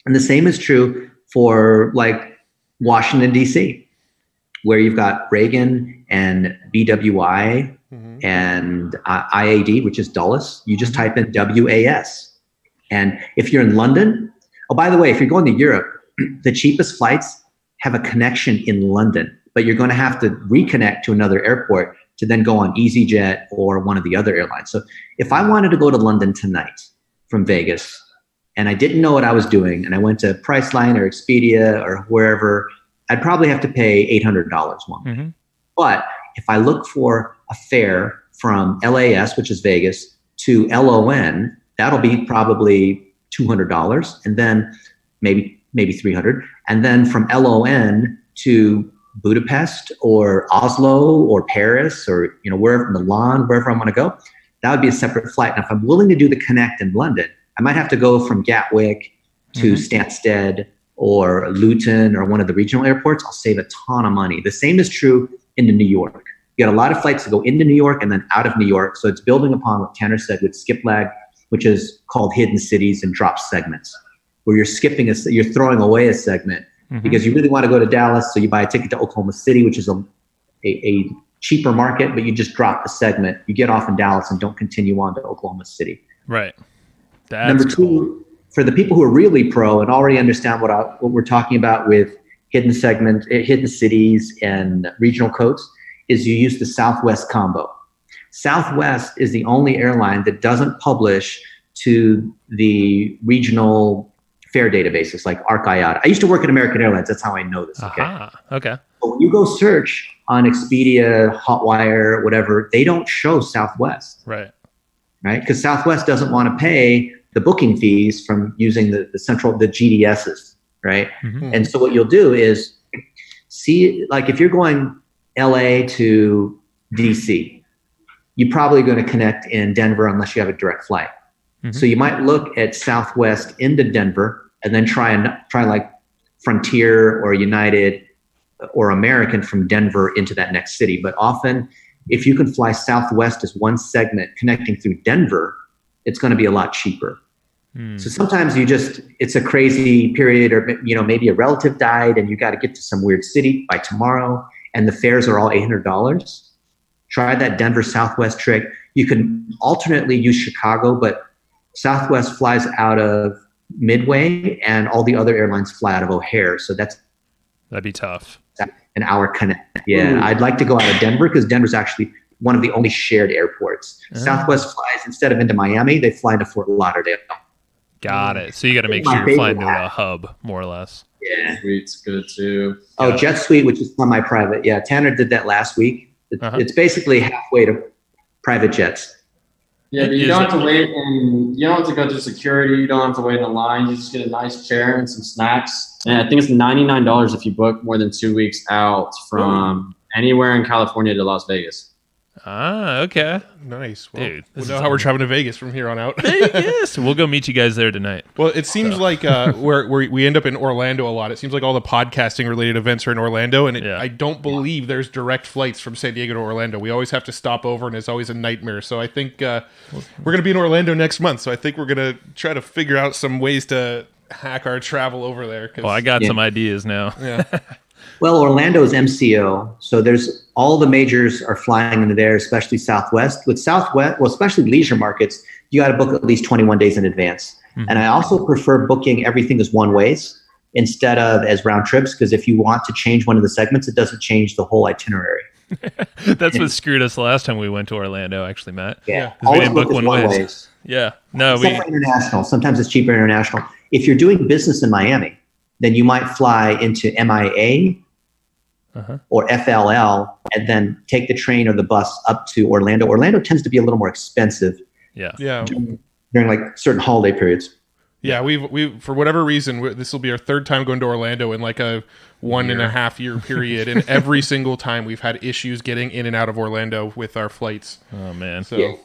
Speaker 3: And the same is true for like Washington, D.C., where you've got Reagan and BWI and IAD, which is Dulles. You just type in WAS. And if you're in London, oh, by the way, if you're going to Europe, the cheapest flights have a connection in London, but you're going to have to reconnect to another airport to then go on EasyJet or one of the other airlines. So if I wanted to go to London tonight from Vegas and I didn't know what I was doing and I went to Priceline or Expedia or wherever, I'd probably have to pay $800 one way. But if I look for a fare from LAS, which is Vegas, to LON, that'll be probably $200 and then maybe $300. And then from LON to Budapest or Oslo or Paris or wherever, Milan, wherever I want to go, that would be a separate flight. Now, if I'm willing to do the connect in London, I might have to go from Gatwick to Stansted or Luton or one of the regional airports. I'll save a ton of money. The same is true into New York. You got a lot of flights that go into New York and then out of New York. So it's building upon what Tanner said with skip lag, which is called hidden cities and drop segments, where you're you're throwing away a segment because you really want to go to Dallas. So you buy a ticket to Oklahoma City, which is a cheaper market, but you just drop the segment. You get off in Dallas and don't continue on to Oklahoma City.
Speaker 1: Right. That's
Speaker 3: Number two, for the people who are really pro and already understand what we're talking about with hidden cities and regional codes, is you use the Southwest combo. Southwest is the only airline that doesn't publish to the regional fare databases like ArcIATA. I used to work at American Airlines. That's how I know this. Okay.
Speaker 1: Okay.
Speaker 3: But when you go search on Expedia, Hotwire, whatever, they don't show Southwest.
Speaker 1: Right.
Speaker 3: Because Southwest doesn't want to pay the booking fees from using the GDSs. Right. And so what you'll do is see, like if you're going LA to DC, you're probably going to connect in Denver unless you have a direct flight. So you might look at Southwest into Denver and then try like Frontier or United or American from Denver into that next city. But often, if you can fly Southwest as one segment connecting through Denver, it's going to be a lot cheaper. So sometimes it's a crazy period, or maybe a relative died and you got to get to some weird city by tomorrow and the fares are all $800. Try that Denver Southwest trick. You can alternately use Chicago, but Southwest flies out of Midway and all the other airlines fly out of O'Hare. So that'd
Speaker 1: be tough.
Speaker 3: An hour connect. Yeah. I'd like to go out of Denver because Denver's actually one of the only shared airports. Southwest flies, instead of into Miami, they fly into Fort Lauderdale.
Speaker 1: Got it. So you got to make sure you're flying to a hub, more or less.
Speaker 3: Yeah.
Speaker 4: Suite's good too.
Speaker 3: Oh, Jet Suite, which is semi-private. Yeah, Tanner did that last week. It's basically halfway to private jets.
Speaker 4: Yeah, but you don't have to wait, and you don't have to go through security. You don't have to wait in the line. You just get a nice chair and some snacks. And I think it's $99 if you book more than 2 weeks out from anywhere in California to Las Vegas.
Speaker 1: Ah, okay.
Speaker 2: Nice. Well,
Speaker 1: Dude,
Speaker 2: we'll know how we're traveling to Vegas from here on out.
Speaker 1: Vegas. We'll go meet you guys there tonight.
Speaker 2: Well, it seems like we end up in Orlando a lot. It seems like all the podcasting related events are in Orlando, and I don't believe there's direct flights from San Diego to Orlando. We always have to stop over, and it's always a nightmare. So I think we're going to be in Orlando next month. So I think we're going to try to figure out some ways to hack our travel over there.
Speaker 1: Well, I got some ideas now.
Speaker 2: Yeah.
Speaker 3: Well, Orlando is MCO, so there's all the majors are flying into there, especially Southwest. With Southwest, well, especially leisure markets, you got to book at least 21 days in advance. And I also prefer booking everything as one ways instead of as round trips, because if you want to change one of the segments, it doesn't change the whole itinerary.
Speaker 1: That's what screwed us the last time we went to Orlando, actually, Matt.
Speaker 3: Yeah,
Speaker 1: we didn't book one ways. Yeah, no,
Speaker 3: except for international. Sometimes it's cheaper international. If you're doing business in Miami, then you might fly into MIA. Or FLL, and then take the train or the bus up to Orlando. Orlando tends to be a little more expensive.
Speaker 1: Yeah.
Speaker 3: During like certain holiday periods.
Speaker 2: Yeah, we for whatever reason, this will be our third time going to Orlando in like a 1.5 year period, and every single time we've had issues getting in and out of Orlando with our flights.
Speaker 1: Oh man. So.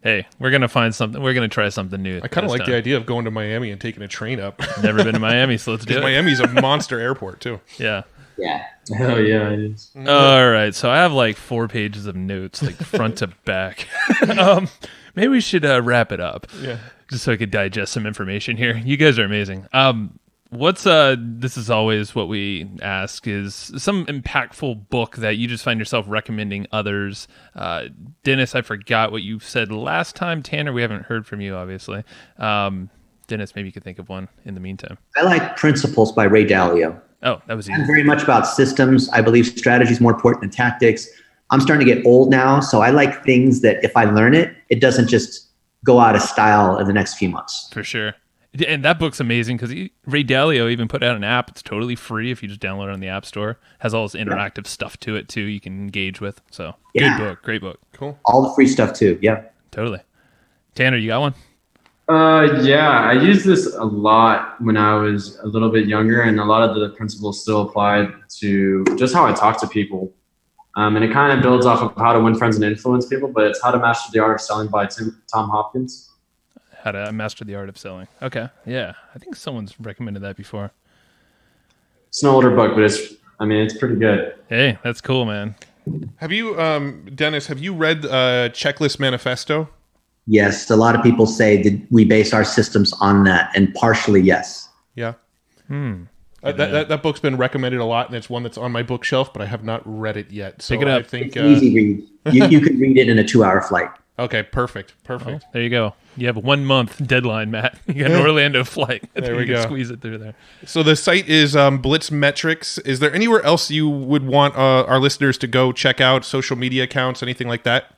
Speaker 1: Hey, we're going to find something. We're going to try something new.
Speaker 2: I kind of like the idea of going to Miami and taking a train up.
Speaker 1: Never been to Miami, so let's do it.
Speaker 2: Miami's a monster airport, too.
Speaker 1: Yeah.
Speaker 3: Yeah.
Speaker 4: Hell yeah, it is.
Speaker 1: All right, so I have like 4 pages of notes, like front to back. Maybe we should wrap it up, just so I could digest some information here. You guys are amazing. What's this is always what we ask, is some impactful book that you just find yourself recommending others. Dennis, I forgot what you said last time. Tanner, we haven't heard from you, obviously. Dennis, maybe you could think of one in the meantime.
Speaker 3: I like Principles by Ray Dalio.
Speaker 1: Oh, that was easy.
Speaker 3: I'm very much about systems. I believe strategy is more important than tactics. I'm starting to get old now, so I like things that if I learn it, it doesn't just go out of style in the next few months.
Speaker 1: For sure. And that book's amazing because Ray Dalio even put out an app. It's totally free if you just download it on the App Store. Has all this interactive stuff to it too you can engage with. So good book, great book.
Speaker 2: Cool.
Speaker 3: All the free stuff too. Yeah.
Speaker 1: Totally. Tanner, you got one?
Speaker 4: Yeah, I used this a lot when I was a little bit younger, and a lot of the principles still applied to just how I talk to people. And it kind of builds off of How to Win Friends and Influence People, but it's How to Master the Art of Selling by Tom Hopkins.
Speaker 1: How to Master the Art of Selling. Okay. Yeah. I think someone's recommended that before.
Speaker 4: It's an older book, but it's pretty good.
Speaker 1: Hey, that's cool, man.
Speaker 2: Have you, Dennis, have you read Checklist Manifesto?
Speaker 3: Yes. A lot of people say, did we base our systems on that? And partially, yes.
Speaker 2: Yeah. That book's been recommended a lot, and it's one that's on my bookshelf, but I have not read it yet. So
Speaker 1: pick it up.
Speaker 3: I think, it's an easy read. You could read it in a 2-hour flight.
Speaker 2: Okay, perfect.
Speaker 1: Oh, there you go. You have a 1 month deadline, Matt. You got an Orlando flight.
Speaker 2: There we go.
Speaker 1: Squeeze it through there.
Speaker 2: So the site is BlitzMetrics. Is there anywhere else you would want our listeners to go check out? Social media accounts, anything like that?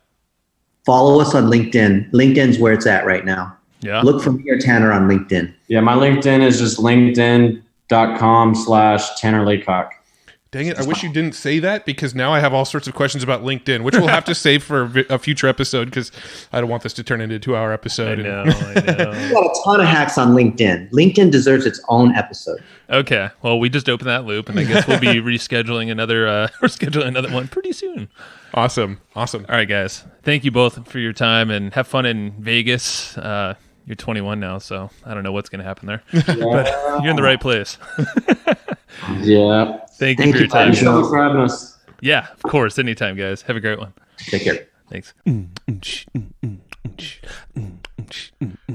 Speaker 3: Follow us on LinkedIn. LinkedIn's where it's at right now.
Speaker 1: Yeah.
Speaker 3: Look for me or Tanner on LinkedIn.
Speaker 4: Yeah, my LinkedIn is just linkedin.com/Tanner Laycock.
Speaker 2: Dang it, I wish you didn't say that, because now I have all sorts of questions about LinkedIn, which we'll have to save for a future episode, because I don't want this to turn into a 2-hour episode.
Speaker 1: I know.
Speaker 3: We've got a ton of hacks on LinkedIn. LinkedIn deserves its own episode.
Speaker 1: Okay. Well, we just opened that loop, and I guess we'll be rescheduling another one pretty soon.
Speaker 2: Awesome.
Speaker 1: All right, guys. Thank you both for your time, and have fun in Vegas. You're 21 now, so I don't know what's going to happen there. But you're in the right place.
Speaker 4: Yeah.
Speaker 1: Thank you for your time.
Speaker 4: Thanks for having us.
Speaker 1: Yeah, of course. Anytime, guys. Have a great one.
Speaker 3: Take care.
Speaker 1: Thanks.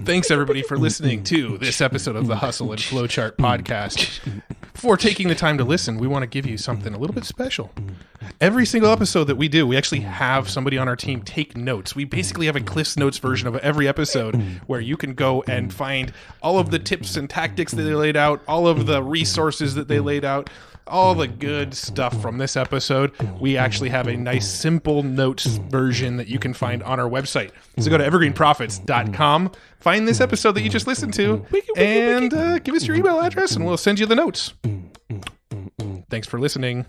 Speaker 2: Thanks, everybody, for listening to this episode of the Hustle and Flowchart podcast. Before taking the time to listen, we want to give you something a little bit special. Every single episode that we do, we actually have somebody on our team take notes. We basically have a Cliff's Notes version of every episode where you can go and find all of the tips and tactics that they laid out, all of the resources that they laid out, all the good stuff from this episode. We actually have a nice simple notes version that you can find on our website. So go to evergreenprofits.com, find this episode that you just listened to, and give us your email address and we'll send you the notes. Thanks for listening.